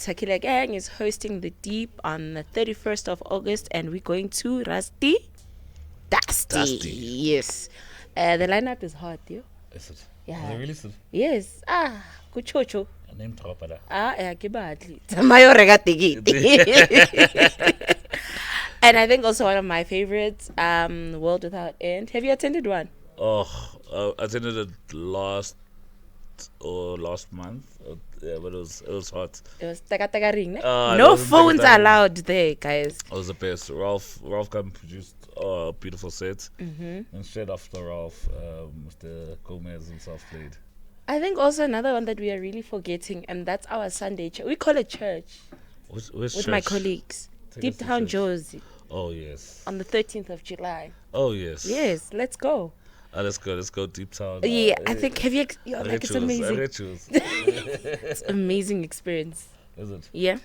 Tequila Gang is hosting the Deep on the 31st of August, and we're going to Dusty. Dusty. Yes. The lineup is hot, yo. Is it? Yeah. Is it really so? Yes. Kuchocho. A name dropper. Ke badly. Tamayo reka ticket. And I think also one of my favorites, World Without End. Have you attended one? I attended it last month. Yeah, but it was hot. It was taka ring. Ne? It No wasn't phones taka-taka. allowed there, guys. It was the best. Ralph Gum produced a beautiful set. And straight after Ralph, Mr. Gomez himself played. I think also another one that we are really forgetting, and that's our Sunday church. We call it church Which with my colleagues. Take Deep us to Town church. Josie Oh, yes. on the 13th of July. Oh, yes. Yes, let's go. Let's go Deep Town. Yeah, I think, have you, like, it's amazing. Rituals. It's amazing experience. Is it? Yeah.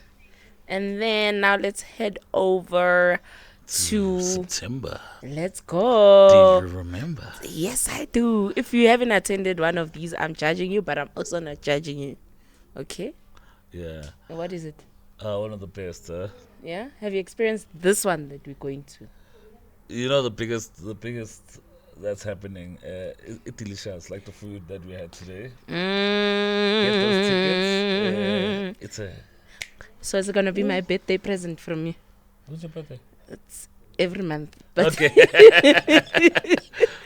And then now let's head over to September. Let's go. Do you remember? Yes, I do. If you haven't attended one of these, I'm judging you, but I'm also not judging you. Okay. Yeah. And what is it? One of the best. Yeah. Have you experienced this one that we're going to? You know the biggest that's happening. It's delicious, like the food that we had today. Get those tickets. It's a. So it's gonna be my birthday present from you. When's your birthday? It's every month. But Okay.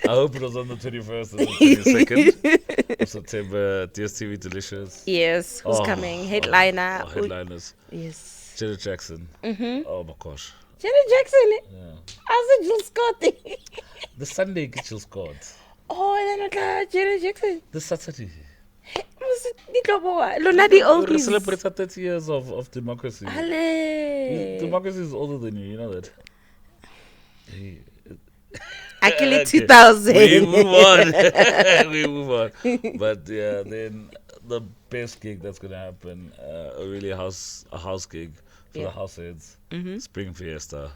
I hope it was on the 21st and the 22nd of September. DSTV Delicious. yes, who's coming? Headliner. Headliners. Yes. Janet Jackson. Mm-hmm. Oh my gosh. Janet Jackson. Yeah. How's it Jill Scott? The Sunday get you scored. Oh, and then Janet Jackson. This Saturday. Lona the We oldies. celebrate 30 years of democracy. Ale. Democracy is older than you know that? Hey. Actually, Okay. 2000. We move on. We move on. But yeah, then the best gig that's gonna happen, a house gig for Yeah. the house heads. Mm-hmm. Spring Fiesta.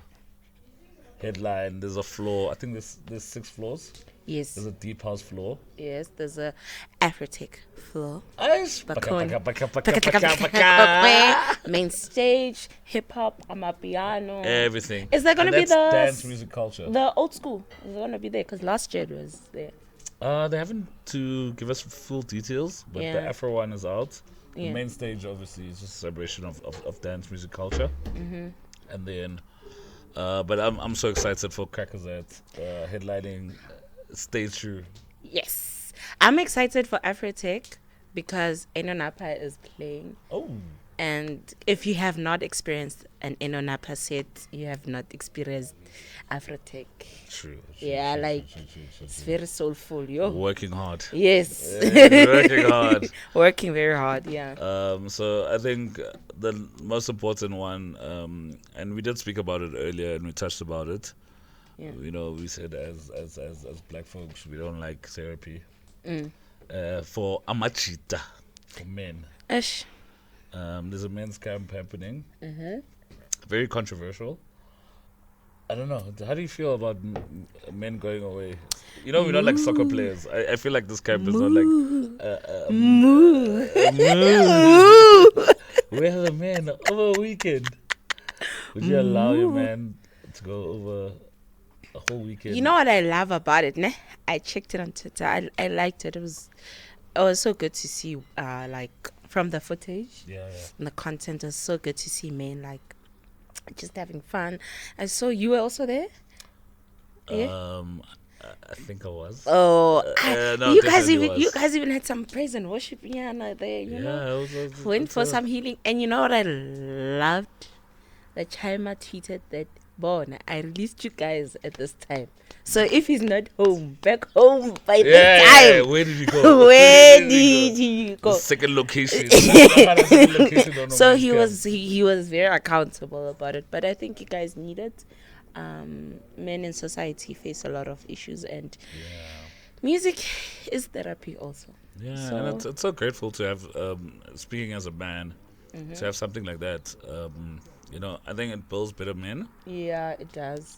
Headline. There's a floor. I think there's 6 floors. Yes. There's a deep house floor. Yes, there's a Afrotech floor. Ice. Bakon. Main stage, hip hop, amapiano. Everything. Is that gonna And be that's the dance music culture? the old school? Is it gonna be there? Because last year it was there. They haven't to give us full details, but the Yeah. Afro one is out. The Yeah. main stage obviously is just a celebration of dance music culture, and then, but I'm so excited for Crackers at headlining Stage Shoe. Yes, I'm excited for Afrotech because Eno Napa is playing. Oh, And if you have not experienced an Eno Napa set, you have not experienced Afrotech. true. Yeah, like, It's very soulful, yo. Working hard. Yes. Working hard. Working very hard, yeah. So I think the most important one, and we did speak about it earlier, and we touched about it. Yeah. You know, we said as black folks, we don't like therapy. For amachita, for men, Ish. there's a men's camp happening. Very controversial. I don't know. How do you feel about men going away? You know, we're not like soccer players. I feel like this camp is not like Moo. where are the men over a weekend? Would you allow your man to go over a whole weekend? You know what I love about it, ne? I checked it on Twitter. I liked it. It was so good to see, like, from the footage Yeah. and the content. It was so good to see men, like, just having fun. I saw you were also there. Yeah. I think I was. Oh, No, you guys definitely was. even had some praise and worship, yeah, there. You know, it was went for some healing. And you know what I loved? That Chyma tweeted that, Bon, I released you guys at this time. So if he's not back home by this time, where did you go? where did you go? The second location. So he was very accountable about it. But I think you guys need it. Men in society face a lot of issues, and music is therapy also. Yeah, So- and it's so grateful to have, speaking as a man, to have something like that. You know, I think it builds better men. Yeah, it does.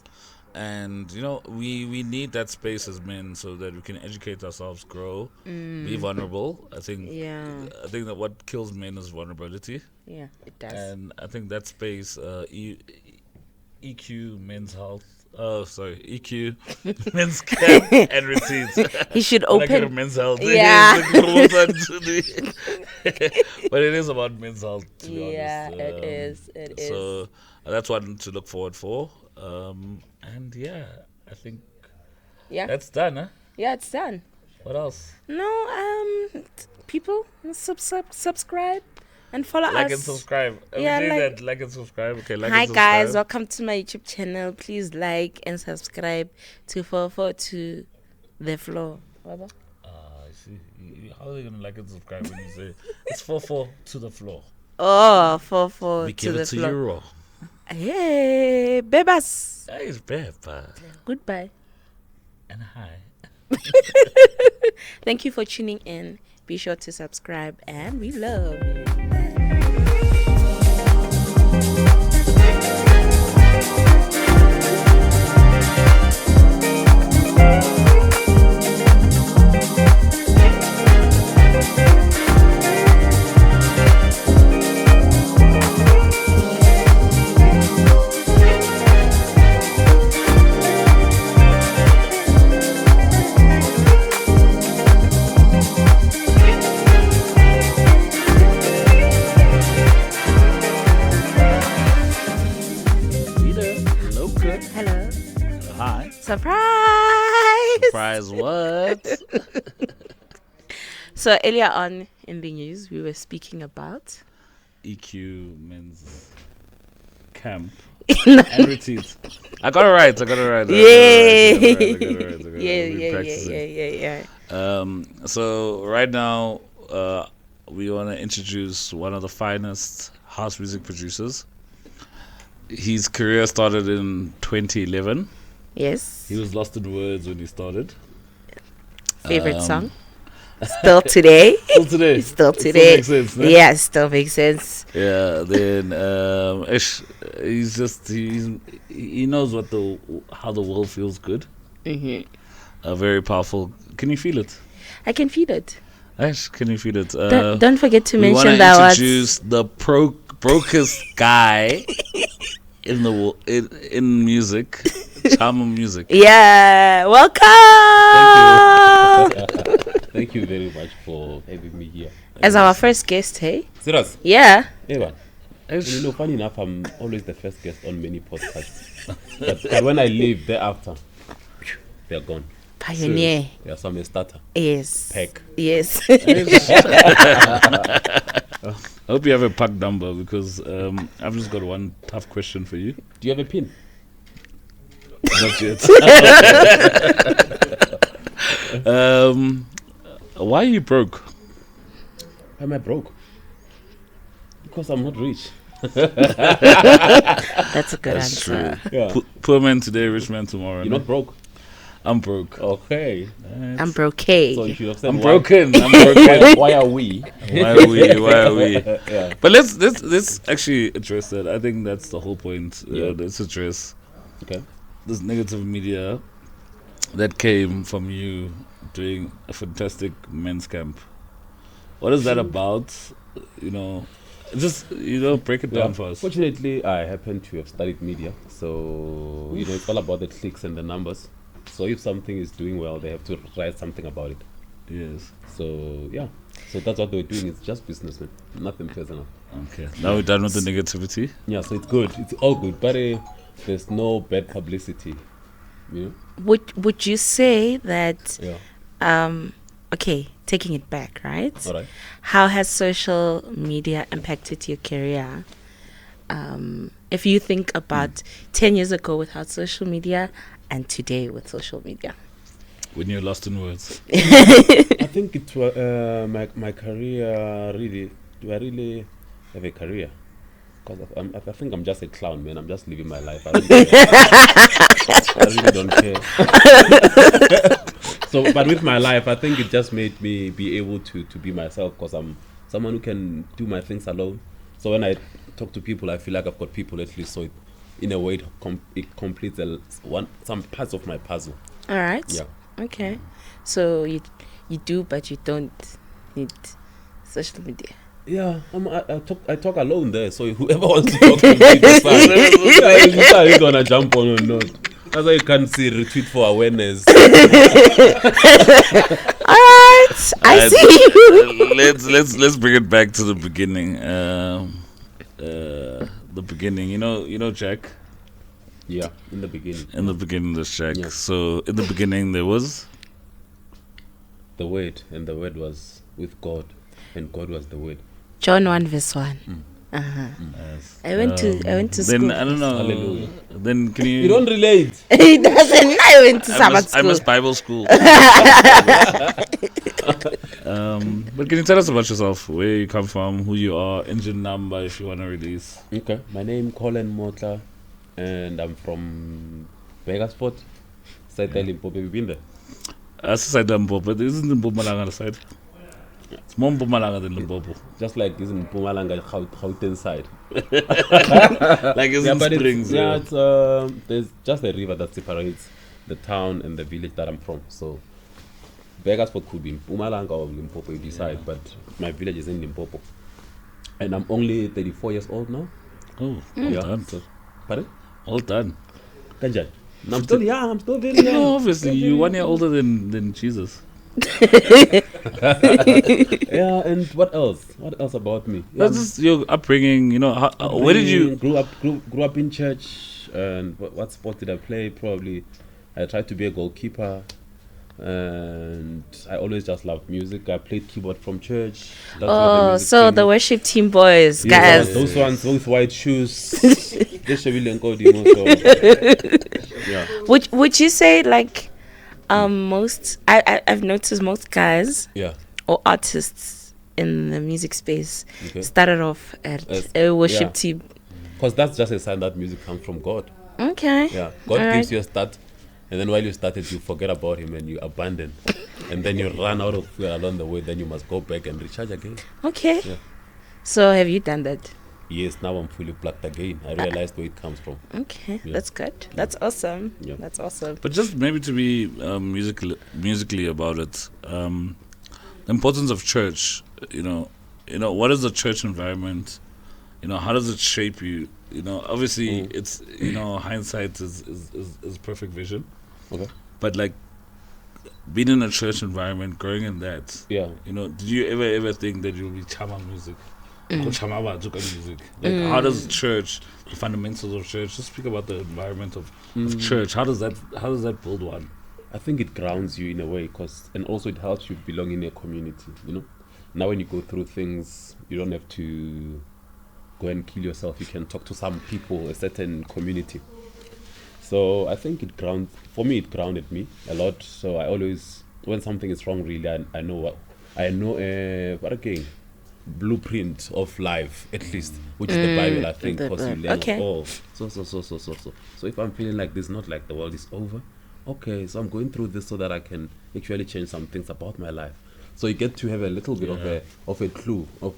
And, you know, we need that space as men so that we can educate ourselves, grow, be vulnerable. I think that what kills men is vulnerability. Yeah, it does. And I think that space, EQ, men's health, EQ, men's camp and receipts. He should When I get a open. men's health. Yeah. But it is about men's health, to be honest. It is. It is. So that's one to look forward for. And yeah, I think Yeah. that's done, huh? Yeah, it's done. What else? No, people subscribe and follow us. Like and subscribe. Yeah, Every day like- that like and subscribe. Okay, like Hi and subscribe. guys, welcome to my YouTube channel. Please like and subscribe to 44 to the floor. Baba? I see. How are they gonna like and subscribe when you say it's 4-4 to the floor? Oh, 44 We to give the it to floor. you raw. Hey, bebas. That is Peppa. Goodbye. And hi. Thank you for tuning in. Be sure to subscribe, and we love you. Hello. Hi. Surprise! Surprise what? So earlier on in the news, we were speaking about EQ men's camp and retreat. I got it right. Yeah. So right now, we want to introduce one of the finest house music producers. His career started in 2011. Yes. He was lost in words when he started. Favorite song? Still today. Still today. It still makes sense, no? Yeah, still makes sense. Yeah. Then he knows how the world feels good. Mm-hmm. Very powerful. Can you feel it? I can feel it. Ash, can you feel it? Don't forget to mention that. We introduce the brokest guy in the in music, Chymamusique. Yeah, welcome. Thank you very much for having me here. As our first guest, hey? Serious? Yeah. Eva, funny enough, I'm always the first guest on many podcasts. but when I leave thereafter, they're gone. Pioneer. Yeah, so I'm a starter. Yes. Pack. Yes. I hope you have a pack number because I've just got one tough question for you. Do you have a pin? Not yet. Why are you broke? Why am I broke? Because I'm not rich. That's a good answer. True. Yeah. Poor man today, rich man tomorrow. You're not broke? I'm broke. Okay. I'm broke-ay. So you should have said I'm broken. I'm broken. why are we? Why are we? Yeah. But let's actually address that. I think that's the whole point. Yeah. Let's address Okay. this negative media that came from you doing a fantastic men's camp. What is that about? Just break it down for us. Fortunately, I happen to have studied media, so it's all about the clicks and the numbers. So if something is doing well, they have to write something about it. Yes. So yeah, so that's what they're doing. It's just business, man. Nothing personal. Okay. Now we're done with the negativity. Yeah, so it's good. It's all good, but there's no bad publicity. You know? Would you say that? Yeah. Okay, taking it back, right? All right. How has social media impacted your career? If you think about 10 years ago without social media and today with social media. When you're lost in words. I think it was my career really. Do I really have a career? Because I think I'm just a clown, man. I'm just living my life. I really don't care. So, but with my life, I think it just made me be able to be myself because I'm someone who can do my things alone. So when I talk to people, I feel like I've got people at least. So in a way, it completes some parts of my puzzle. All right. Yeah. Okay. So you do, but you don't need social media. Yeah, I talk alone there. So whoever wants to talk to me, decide he's gonna jump on or not. That's why you can't see retweet for awareness. All right, I see you. Let's bring it back to the beginning. The beginning, you know, Jack. Yeah, in the beginning. In the beginning, there's Jack. Yeah. So in the beginning, there was the Word, and the Word was with God, and God was the Word. John 1:1. Yes. I went to Then school. I don't know. Hallelujah. Then can you? You don't relate. He doesn't. I went to Sabbath school. I miss Bible school. But can you tell us about yourself? Where you come from, who you are, engine number, if you want to release. Okay, my name Colin Motla, and I'm from Bassment. Side Limpopo. Have you been there? That's the side of Limpopo, but isn't Limpopo on the side? It's more Mpumalanga than Limpopo. Just like this in Mpumalanga, Gauteng side. Like it's in Springs. It's there's just a river that separates the town and the village that I'm from. So Bassment could be in Mpumalanga or Limpopo, you decide. But my village is in Limpopo, and I'm only 34 years old now. Oh, well done. So, pardon? Well done. Kanjani? I'm still young. I'm still very young. No, obviously, you're 1 year older than Jesus. Yeah, and what else? What else about me? That's just your upbringing. Where did you grew up in church. And what sport did I play? Probably I tried to be a goalkeeper. And I always just loved music. I played keyboard from church. That's where the Oh, music so came the in. worship team boys, Yeah, guys. those ones with white shoes. They should be yeah. Would you say like most I've noticed most guys Yeah. or artists in the music space Okay. started off at As- a worship yeah. team. Because that's just a sign that music comes from God. Okay. Yeah. God All gives right. you a start, and then while you started, you forget about Him and you abandon, and then you run out of fuel along the way. Then you must go back and recharge again. Okay. Yeah. So have you done that? Yes. Now I'm fully plugged again. I realized where it comes from. Okay, Yeah. that's good. That's awesome. Yeah. That's awesome. But just maybe to be musically about it, the importance of church. What is the church environment? How does it shape you? Obviously, it's hindsight is perfect vision. Okay. But like being in a church environment, growing in that, Yeah. did you ever think that you'll be Chymamusique? Music. Like, how does church, the fundamentals of church? Just speak about the environment of church. How does that build one? I think it grounds you in a way, and also it helps you belong in a community. Now when you go through things, you don't have to go and kill yourself. You can talk to some people, a certain community. So I think it grounded me a lot. So I always, when something is wrong, really, I know what again, blueprint of life, at least, which is the Bible, I think, because you learn okay. so if I'm feeling like this, not like the world is over, okay, so I'm going through this so that I can actually change some things about my life. So you get to have a little bit of a clue of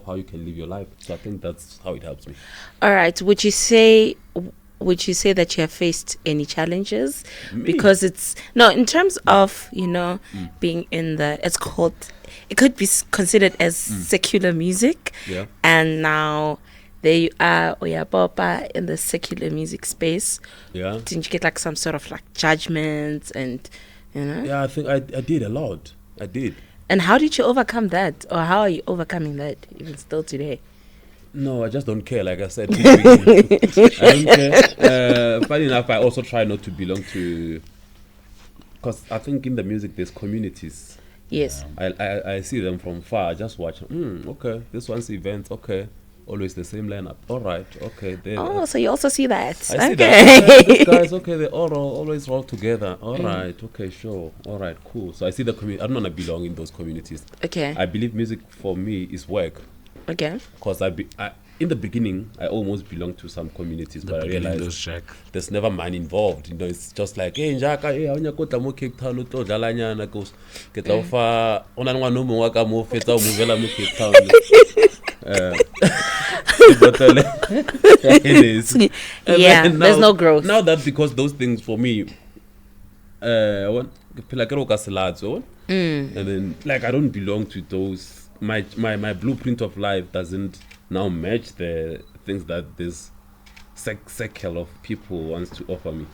how you can live your life. So I think that's how it helps me. All right. Would you say that you have faced any challenges? Me? Because in terms of, being in it could be considered as secular music. Yeah. And now there you are, Papa, in the secular music space. Yeah. Didn't you get like some sort of like judgments and, Yeah, I think I did a lot. I did. And how did you overcome that? Or how are you overcoming that even still today? No, I just don't care. Like I said, I don't care. Funny enough, I also try not to belong to, because I think in the music there's communities. Yes. I see them from far. I just watch. Okay, this one's event. Okay, always the same lineup. All right. Okay. Oh, so you also see that. I see okay. that. These guys. Okay, they always roll together. All right. Okay. Sure. All right. Cool. So I see the community. I don't want to belong in those communities. Okay. I believe music for me is work. Okay. Because in the beginning, I almost belonged to some communities, but I realized there's never money involved. It's just like, hey, Njaka, hey, awunya kota mo Cape Town uto dlala nyana cause ke tla o fa ona ngwana o mongwe wa ka mo fetsa o movela mo Cape Town. It is. Yeah, there's no growth. Now that because those things for me, and then like I don't belong to those. My blueprint of life doesn't now match the things that this circle of people wants to offer me.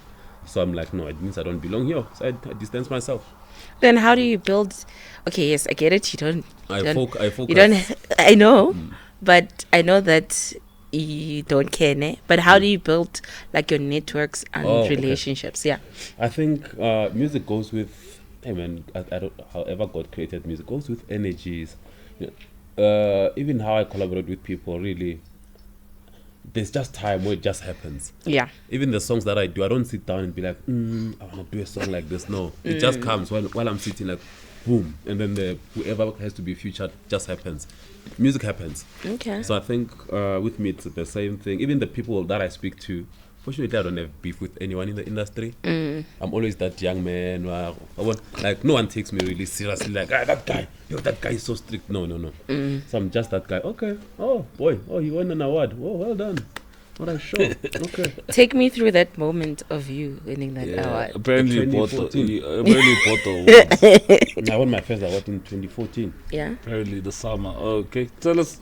So I'm like, no, it means I don't belong here. So I distance myself. Then how do you build? Okay, yes, I get it. I focus. You don't. I know, but I know that you don't care, ne? But how do you build like your networks and relationships? Okay. Yeah. I think music goes with. I mean, I don't. However, God created music goes with energies. Even how I collaborate with people, really, there's just time where it just happens. Yeah. Even the songs that I do, I don't sit down and be like, I want to do a song like this. No, it just comes while I'm sitting, like, boom, and then whoever has to be featured just happens. Music happens. Okay. So I think with me it's the same thing. Even the people that I speak to, fortunately I don't have beef with anyone in the industry. I'm always that young man. Like no one takes me really seriously. Like that guy is so strict. No. So I'm just that guy. Okay. Oh boy. Oh, he won an award. Oh, well done. What a show. Okay. Take me through that moment of you winning that award. Apparently, you bought 2014. the I won my first award in 2014. Yeah. apparently the summer. Okay, tell us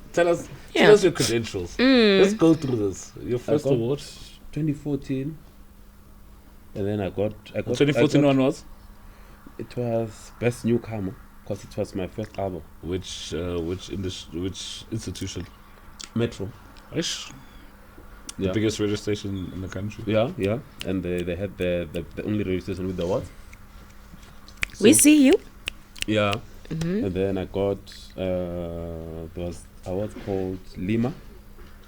your credentials. Let's go through this. Your first got award. 2014, and then I got 2014 one was it was best newcomer because it was my first album. which institution? Metro. Ish. The Yeah. biggest radio station in the country. Yeah, yeah. And they had the only radio station with the awards. We So, see you. Yeah. Mm-hmm. And then I got there was awards called Lima,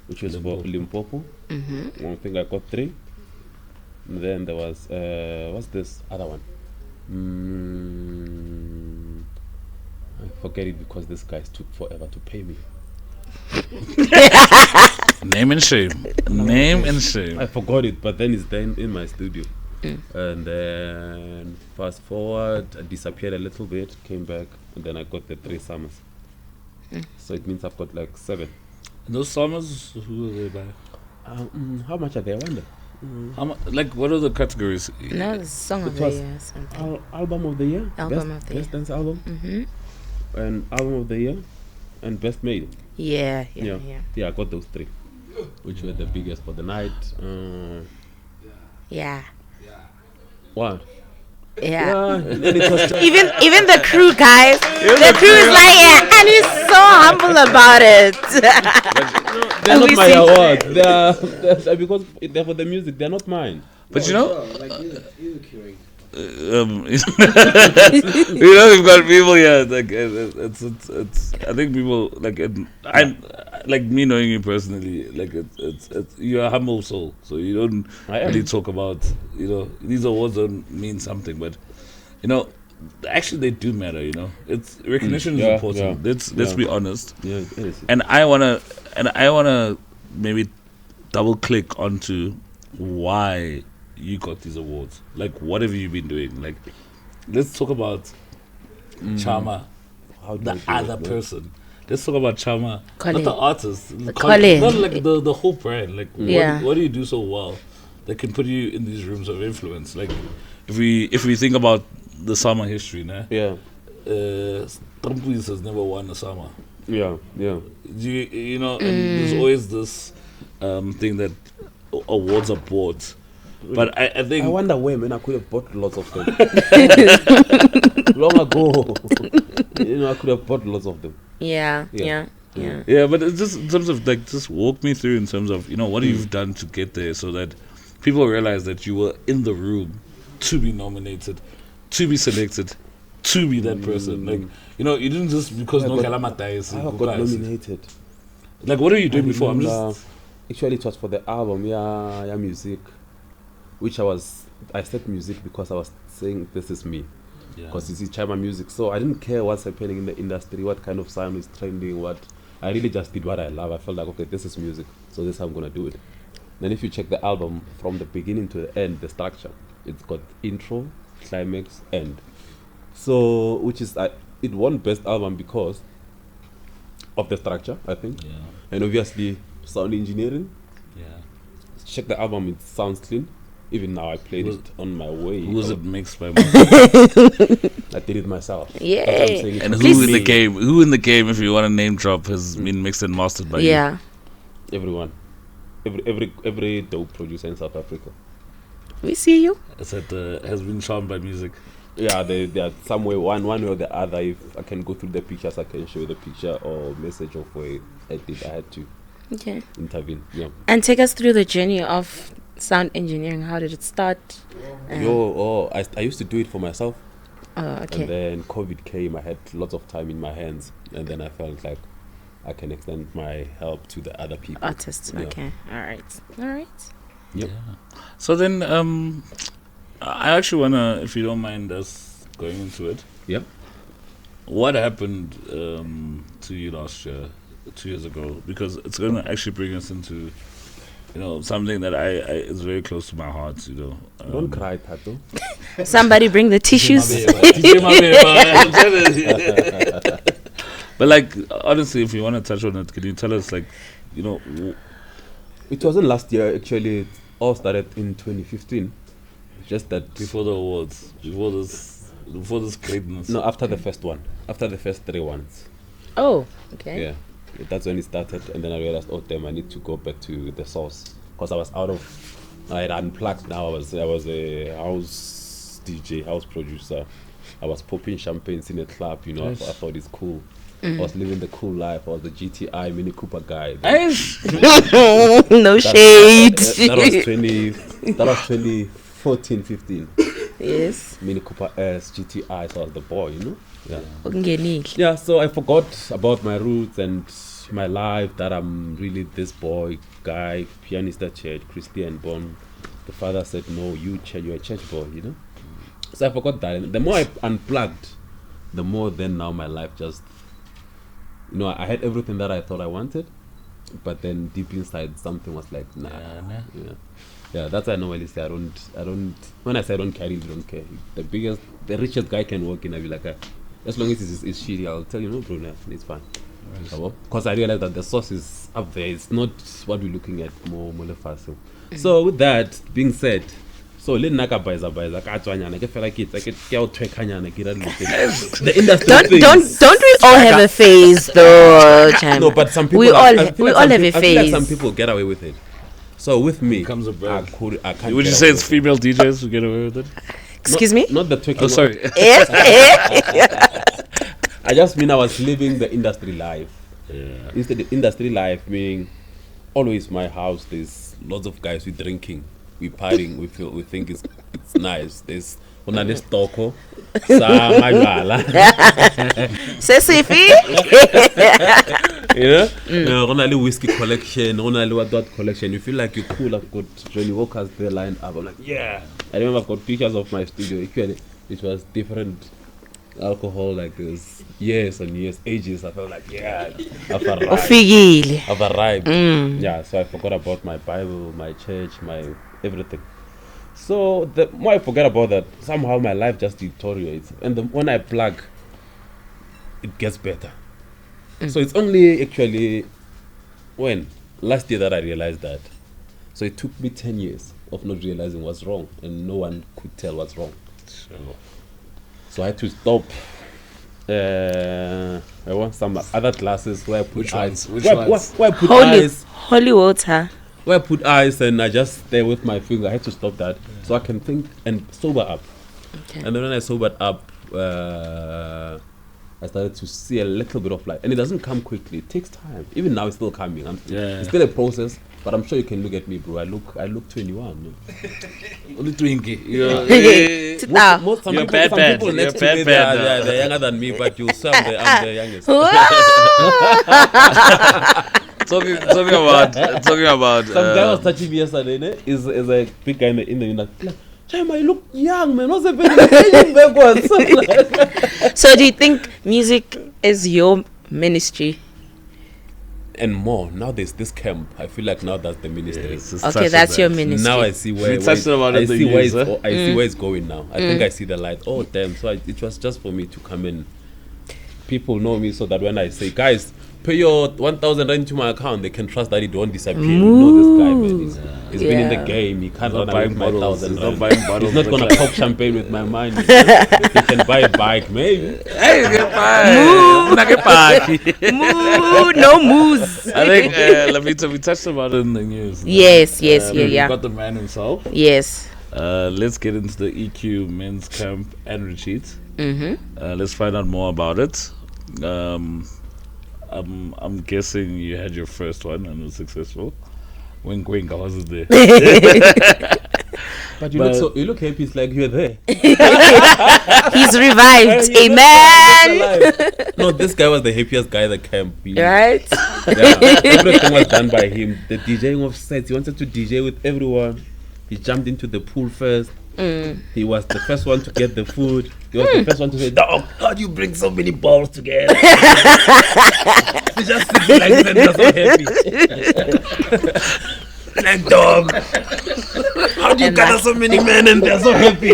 which was for Limpopo. Mm-hmm. I think I got 3. And then there was what's this other one? I forget it because this guy took forever to pay me. Name and shame. Name and shame. I forgot it, but then it's then in my studio. Mm. And then fast forward, I disappeared a little bit, came back, and then I got the 3 summers. So it means I've got like 7. Those summers, who are they by? How much are they? I wonder. Like, what are the categories? No, the song of It the was year. Something. Album of the year, Album of the best year. dance album, Mm-hmm. and album of the year, and best made. Yeah. I got those 3, which were the biggest for the night. Yeah. What? Yeah. And then it was just, Even the crew, guys. The crew is like, yeah, and he's so humble about it. they're And not we my sing- awards. They're because they're for the music. They're not mine. But you know, like you curate. you know, we've got people here. Like, it's. I think people like. I like me knowing you personally. Like, it's. You're a humble soul, so you don't I am. really talk about. You know, these awards don't mean something, but you know, actually they do matter. You know, it's recognition is Yeah, important. yeah, Let's yeah. be honest. Yeah, it is. And I wanna maybe double click onto why you got these awards. Like, what have you been doing? Like, let's talk about Chama, How do the I do other it, man? person. Let's talk about Chama, Kole. not the artist. The Kole. Not like the whole brand. Like, Yeah. what do you do so well that can put you in these rooms of influence? Like, if we think about the Sama history, nah? Yeah, Trumpus has never won a Sama. yeah, yeah. You know, and there's always this thing that awards are bought. But I think I wonder where, man. I could have bought lots of them long ago. I could have bought lots of them. Yeah. Yeah. yeah, but it's just in terms of like, just walk me through in terms of what you've done to get there, so that people realize that you were in the room to be nominated, to be selected, to be that person. Like, you didn't just because I no got- Kalamata is I got nominated. like, what are you doing I before? I'm remember- just Actually, it was for the album, yeah, music, which I said music because I was saying this is me. Because you see Chymamusique, so I didn't care what's happening in the industry, what kind of sound is trending, I really just did what I love. I felt like, okay, this is music, so this is how I'm gonna do it. Then if you check the album from the beginning to the end, the structure, it's got intro, climax, end. So which is it won best album because of the structure, I think, yeah. and obviously sound engineering. Check the album, it sounds clean. Even now, I played it on my way. Who was it mixed by? I did it myself. Yeah. That's what I'm saying. And It who was in the me. game? Who in the game, if you want to name drop, has been mixed and mastered by you? Yeah. Everyone. Every dope producer in South Africa. We see you. It's that has been charmed by music. Yeah, they are somewhere, one way or the other. If I can go through the pictures, I can show you the picture or message of where I had to Okay. intervene. Yeah. And take us through the journey of sound engineering. How did it start? I used to do it for myself. Oh, okay. And then COVID came. I had lots of time in my hands. And then I felt like I can extend my help to the other people. Artists. Yeah. Okay. All right. Yep. So then, I actually wanna, if you don't mind us going into it. Yep. What happened to you last year, 2 years ago? Because it's gonna actually bring us into, something that I is very close to my heart. Don't cry, Tato. Somebody bring the tissues. But like, honestly, if you want to touch on it, can you tell us, like, It wasn't last year, actually. It all started in 2015. Just that before the awards, before this greatness? No, after the first one. After the first 3 ones. Oh, okay. Yeah. That's when it started. And then I realized, oh, damn, I need to go back to the source. Because I had unplugged now. I was a house DJ, house producer. I was popping champagnes in a club, I Yes. thought it's cool. I was living the cool life. I was the GTI Mini Cooper guy. No shade. That was 2014, 15. Yes. Mini Cooper S, GTI, so I was the boy, you know? Yeah. Ungenile. Yeah, so I forgot about my roots and my life, that I'm really this boy, guy, pianist at church, Christian born. The father said, no, you're a church boy, you know? So I forgot that. And the more I unplugged, the more then now my life just, you know, I had everything that I thought I wanted, but then deep inside something was like, nah. Yeah, that's why I normally say I don't, when I say I don't care, I really don't care. The richest guy can walk in, I'll be like, as long as it's shitty, I'll tell you, no, bro, no, it's fine. Because I realize that the source is up there. It's not what we're looking at more facile. So with that being said, so le naka baiza ka tswanyana ke fela ke out twekanyana ke the industry don't we all have a phase though, Chima? No, but some people we all have a I feel like phase. some people get away with it. So with me, Comes a I bird. can't. Would you say it's female DJs who get away with it? Excuse me? Not the twerking. Oh, sorry. I just mean I was living the industry life. Yeah. Instead, the industry life meaning always my house. There's lots of guys we drinking, we partying, we think it's nice. There's una le stoko, sa mabala. Sesifi? You know, una le whiskey collection, una le what collection. You feel like you're cool. I've got Johnny Walker's there lined up. I'm like, yeah. I remember I've got pictures of my studio. It was different alcohol, like this years and years, ages. I felt like, yeah, I've arrived. Yeah, so I forgot about my Bible, my church, my everything. So the more I forget about that, somehow my life just deteriorates. And when I plug, it gets better. So it's only actually last year that I realized that. So it took me 10 years of not realizing what's wrong, and no one could tell what's wrong. So I had to stop. I want some other classes where I put eyes. Where I put eyes. Holy water. Where I put eyes and I just stay with my finger. I had to stop that so I can think and sober up. Okay. And then when I sobered up, I started to see a little bit of light. And it doesn't come quickly. It takes time. Even now it's still coming. It's still a process. But I'm sure you can look at me, bro. I look 21. No? Only Twinkie. Some people next to me, they're younger than me, but you'll say I'm the youngest. talking about. Some guy was touching me yesterday. Is a big guy in the industry. Chyma, you look young, man. What's happening? Backwards. So do you think music is your ministry? And more. Now there's this camp. I feel like now that's the ministry. Okay, that's your ministry. Now I see where it's going now. I think I see the light. Oh, damn. So it was just for me to come in. People know me so that when I say, guys, pay your 1,000 into my account, they can trust that it won't disappear. You know this guy, man. He's been in the game. He can't run away with my 1,000. He's not going to pop champagne with my money. He can buy a bike, maybe. Hey, No moves. I think LAVITA, we touched about it in the news. Yes, We yeah. got the man himself. Yes. Let's get into the EQ men's camp and retreat. Let's find out more about it. I'm guessing you had your first one and it was successful. Wink, wink, I wasn't there. But you look happy. It's like you're there. He's revived. Amen. No, this guy was the happiest guy at the camp. Right? Yeah, everything was done by him. The DJing of sets. He wanted to DJ with everyone. He jumped into the pool first. He was the first one to get the food. He was the first one to say, "Dog, how do you bring so many balls together?" He just sitting like that, just so happy. Like, dog, how do you gather so many men and they're so happy?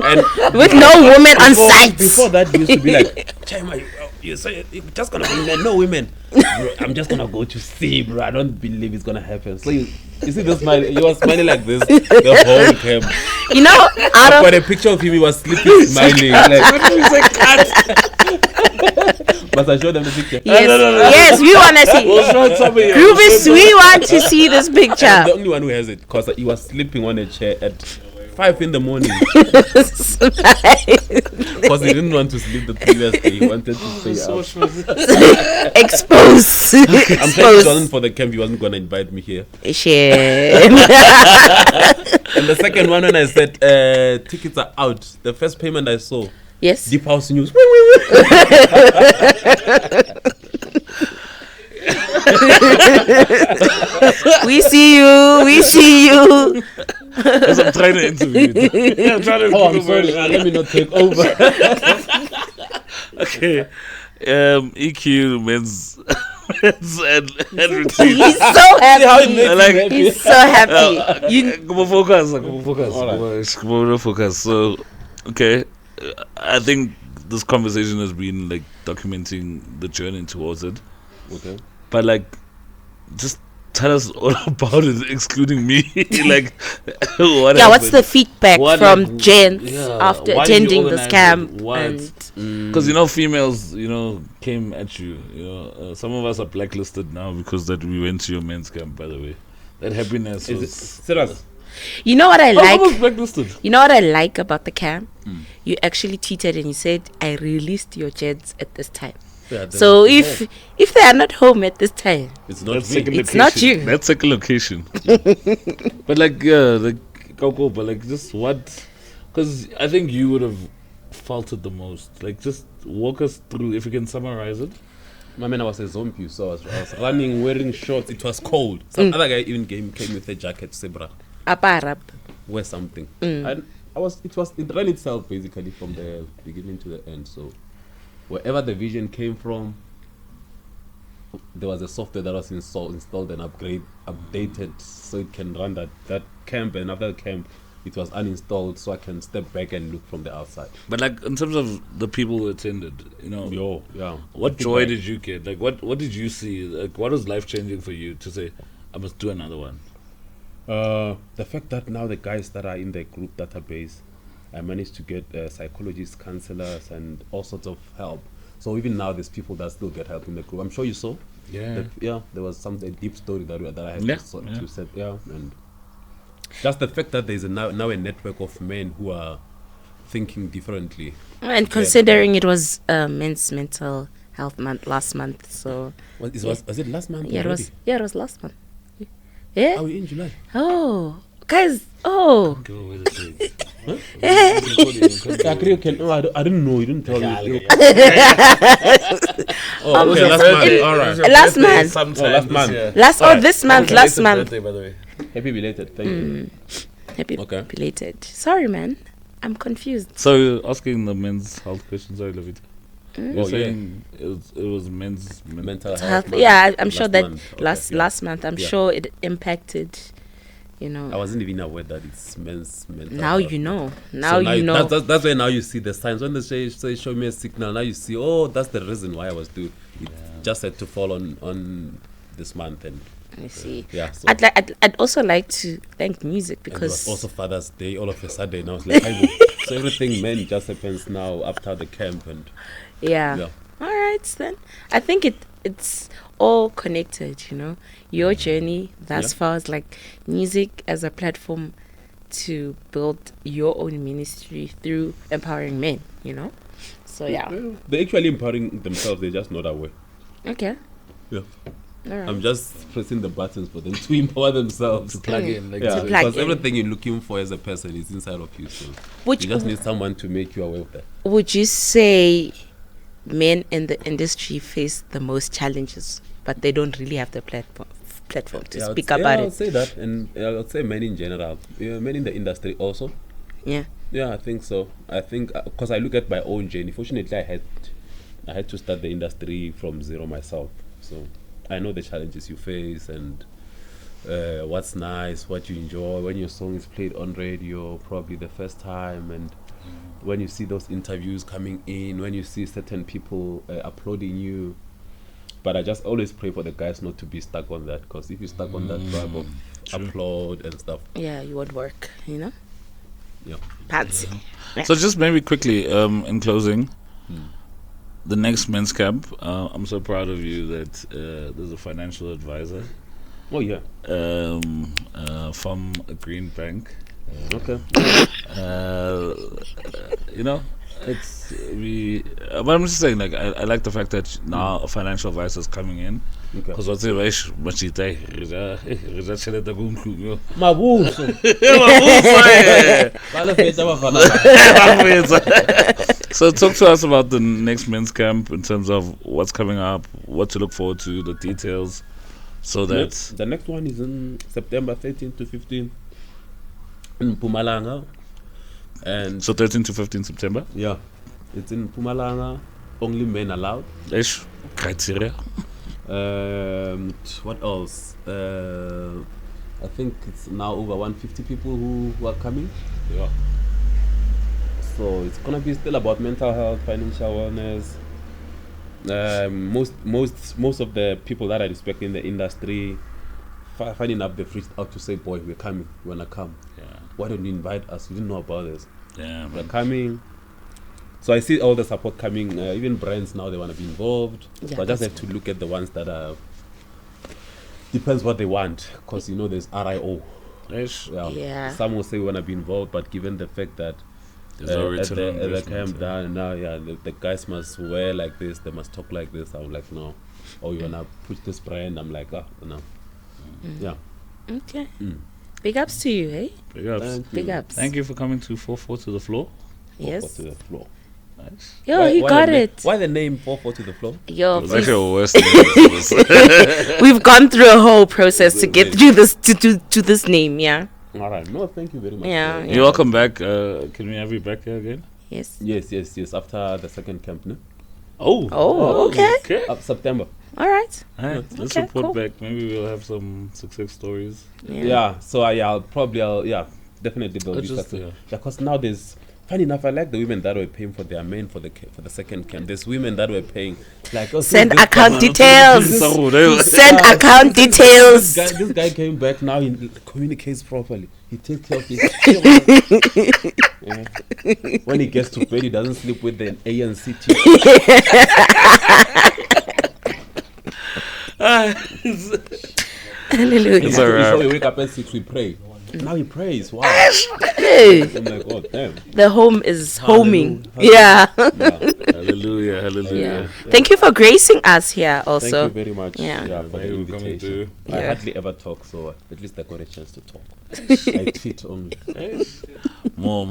And with no women on site. Before that, you used to be like, Chyma, you say you're just gonna bring men, no women. Bro, I'm just gonna go to sea, bro. I don't believe it's gonna happen. So you see this smile, you were smiling like this the whole camp. You know, I've got a picture of him, he was sleeping, smiling. Must I show them the picture? Yes, yes, we want to see. Rubis, we want to see this picture. I'm the only one who has it, because he was sleeping on a chair at 5 in the morning because he didn't want to sleep the previous day. He wanted to stay out. Expose. I'm sure it wasn't for the camp. He wasn't gonna invite me here. Share. And the second one, when I said tickets are out, the first payment I saw, Yes. Deep House News. We see you. We see you. Because I'm trying to interview you. Yeah, I'm trying to Oh, I'm sorry. Let me not take over. Okay. EQ men's and retreat. He's so happy. Like, He's so happy. Come on, focus. Come on, focus. All right. Come on, focus. So, okay. I think this conversation has been like documenting the journey towards it. Okay. But like, just tell us all about it, excluding me. Like, what Yeah, what's happened? the feedback What, from like, gents yeah, after why did you attending this organize camp? it? What? And Because females, came at you. Some of us are blacklisted now because that we went to your men's camp. By the way, that happiness Is it was serious? you know what I I like? was blacklisted. You know what I like about the camp? You actually tweeted and you said, "I released your jets at this time." Yeah, So if they are not home at this time, it's not That's me. second It's location. not you. That's second location. But like, go, but like, just what? Because I think you would have felt it the most. Like, just walk us through if you can summarize it. I mean, I was a zombie, so I was running, wearing shorts. It was cold. Some other guy even came with a jacket, Sebra, aparab. wear something. And it ran itself basically from the beginning to the end. So wherever the vision came from, there was a software that was installed and updated so it can run that camp. And after the camp, it was uninstalled so I can step back and look from the outside. But like, in terms of the people who attended, Yeah. what joy did you get? Like, what did you see? Like, what was life changing for you to say, I must do another one? The fact that now the guys that are in the group database, I managed to get psychologists, counselors, and all sorts of help. So even now, there's people that still get help in the group. I'm sure you saw. Yeah. There was a deep story that I had Yeah, to set. Yeah, and just the fact that there's now a network of men who are thinking differently. And considering it was Men's Mental Health Month last month, so Was it last month? yeah, it already? was. Yeah, it was last month. Yeah. Are we in July? Oh, guys. Oh. Go away the date. I didn't know. You didn't tell me. Oh, Okay, last month. All right. Last month. Last month. This month. Last month. Birthday, by the way. Happy belated. Thank you. Happy Okay. belated. Sorry, man. I'm confused. So you're asking the men's health questions, sorry, Lavita. You're Oh, yeah. saying it was men's Mental health. Health. month. Yeah, I'm sure that month. Okay, last month. I'm Yeah. sure it impacted. I wasn't even aware that it's men's mental Now health. you know. So Now you know. That's why now you see the signs. When they say show me a signal, now you see, that's the reason why I was doing it. Just had to fall on this month. And I see. yeah, so I'd also like to thank music and it was because also Father's Day all of a sudden. I was like, so everything men just happens now after the camp. And yeah. All right then. I think it's all connected, Your journey thus far is like music as a platform to build your own ministry through empowering men, So yeah. they're actually empowering themselves, they're just not aware. Okay. Yeah. All right. I'm just pressing the buttons for them to empower themselves. plug in. Like, Yeah, to plug because in. everything you're looking for as a person is inside of you. So Which you just need someone to make you aware of that. would you say men in the industry face the most challenges, but they don't really have the platform to speak about I would it? say that, and I would say men in general, men in the industry also. Yeah. Yeah, I think so. I think because I look at my own journey. Fortunately, I had to start the industry from zero myself. So I know the challenges you face and what's nice, what you enjoy when your song is played on radio, probably the first time, and when you see those interviews coming in, when you see certain people applauding you. But I just always pray for the guys not to be stuck on that, because if you're stuck on that drive of applaud and stuff, Yeah, you won't work, yeah. Fancy. So just maybe quickly, in closing, the next men's camp, I'm so proud of you that there's a financial advisor Oh yeah. from a green bank. Okay. You know, it's we. But I'm just saying, like, I like the fact that now a financial advisor is coming in. Okay. Because what's it, right? Much it, Reza chele da gunku, yo. Mabuso. So talk to us about the next men's camp in terms of what's coming up, what to look forward to, the details, so that The next one is in September 13th to 15th in Mpumalanga. And so 13 to 15 September. yeah, it's in Mpumalanga. Only men allowed. Ish criteria. What else? I think it's now over 150 people who are coming. Yeah. So it's gonna be still about mental health, financial wellness. Most of the people that I respect in the industry, funny enough, they've reached out to say, "Boy, we're coming. We wanna come. Yeah. Why don't you invite us? We didn't know about this. Yeah. We're Man. coming." So I see all the support coming. Even brands now, they want to be involved. Yeah, So I just have that's to look at the ones that are. Depends what they want, because you know there's RIO. Ish. Yeah. Some will say we want to be involved, but given the fact that There's no at return the, on at the investment, camp down now, yeah, the guys must wear like this, they must talk like this. I'm like, no. Or you wanna push this brand? I'm like, no. Yeah. Okay. Mm. Big ups to you, eh? Big ups. Thank Big you. ups. Thank you for coming to 4-4 to the floor. 4-4 Yes. to the floor. Nice. Yo, he got the it. Why the name 4-4 to the floor? Yo, It was please. actually a worse name. We've gone through a whole process to get through this to this name. Yeah. All right. No, thank you very much. Yeah, for- yeah. You're welcome back. Can we have you back here again? Yes. Yes. After the second camp, no? Oh, okay. Okay. Up September. All right. Alright, let's Okay, report cool. back. Maybe we'll have some success stories. Yeah. So I'll definitely there'll Or be just, success. Because now there's. Funny enough, I like the women that were paying for their men for the second camp. There's women that were paying like Send this account guy- details. Send account details. This guy came back now. He communicates properly. He takes care of his children. Yeah. When he gets to bed, he doesn't sleep with an ANC team. Hallelujah. It's alright. Before we wake up at 6, we pray. Now he prays. Wow. Hey, I'm like, oh damn. the home is homing. Hallelujah. Yeah. Yeah. Hallelujah, hallelujah. Yeah. Thank you for gracing us here also. Thank you very much. Yeah. For the Thank you for coming invitation. through. I Yeah. hardly ever talk, so at least I got a chance to talk. I tweet only. More.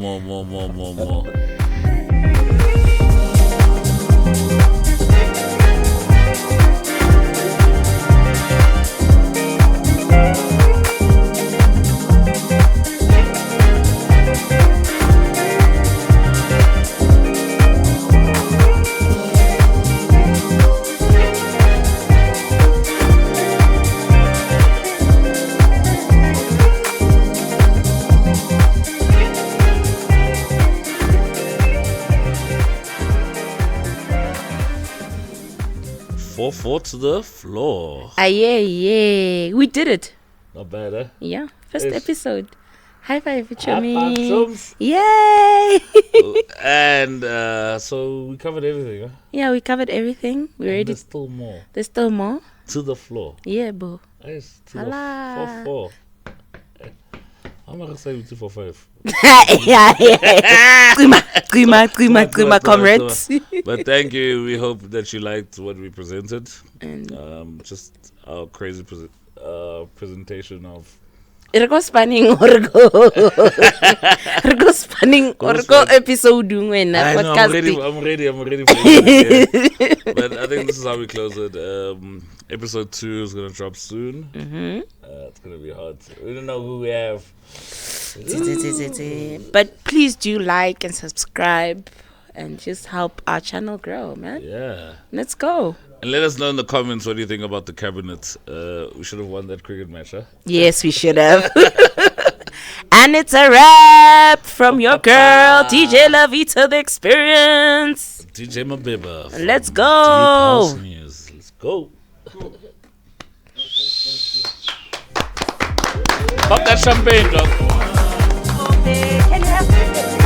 Four to the floor. Yeah. We did it. Not bad, eh? Yeah. First Yes. episode. High five, High five, Chymamusique. chums. Yay. And so we covered everything, huh? Yeah, we covered everything. We And ready. there's still more. There's still more. To the floor. Yeah, boo. Nice. To Hala. the 4-4. I'm not going to say 2-4-5. yeah. Prima, comrades. But thank you. We hope that you liked what we presented. And Just our crazy presentation of. Ergo spanning orgo. Ergo spanning orgo episode when I know, I'm ready for it. Yeah. But I think this is how we close it. Episode 2 is gonna drop soon. It's gonna be hot. We don't know who we have. But please do like and subscribe and just help our channel grow, man. Yeah. Let's go. And let us know in the comments what do you think about the cabinet. We should have won that cricket match, huh? Yes, we should have. And it's a wrap from your girl, DJ LAVITA, The Experience. DJ MABEBA. from Let's Deep go. House News. Let's go. Pop that champagne, dog. Can you have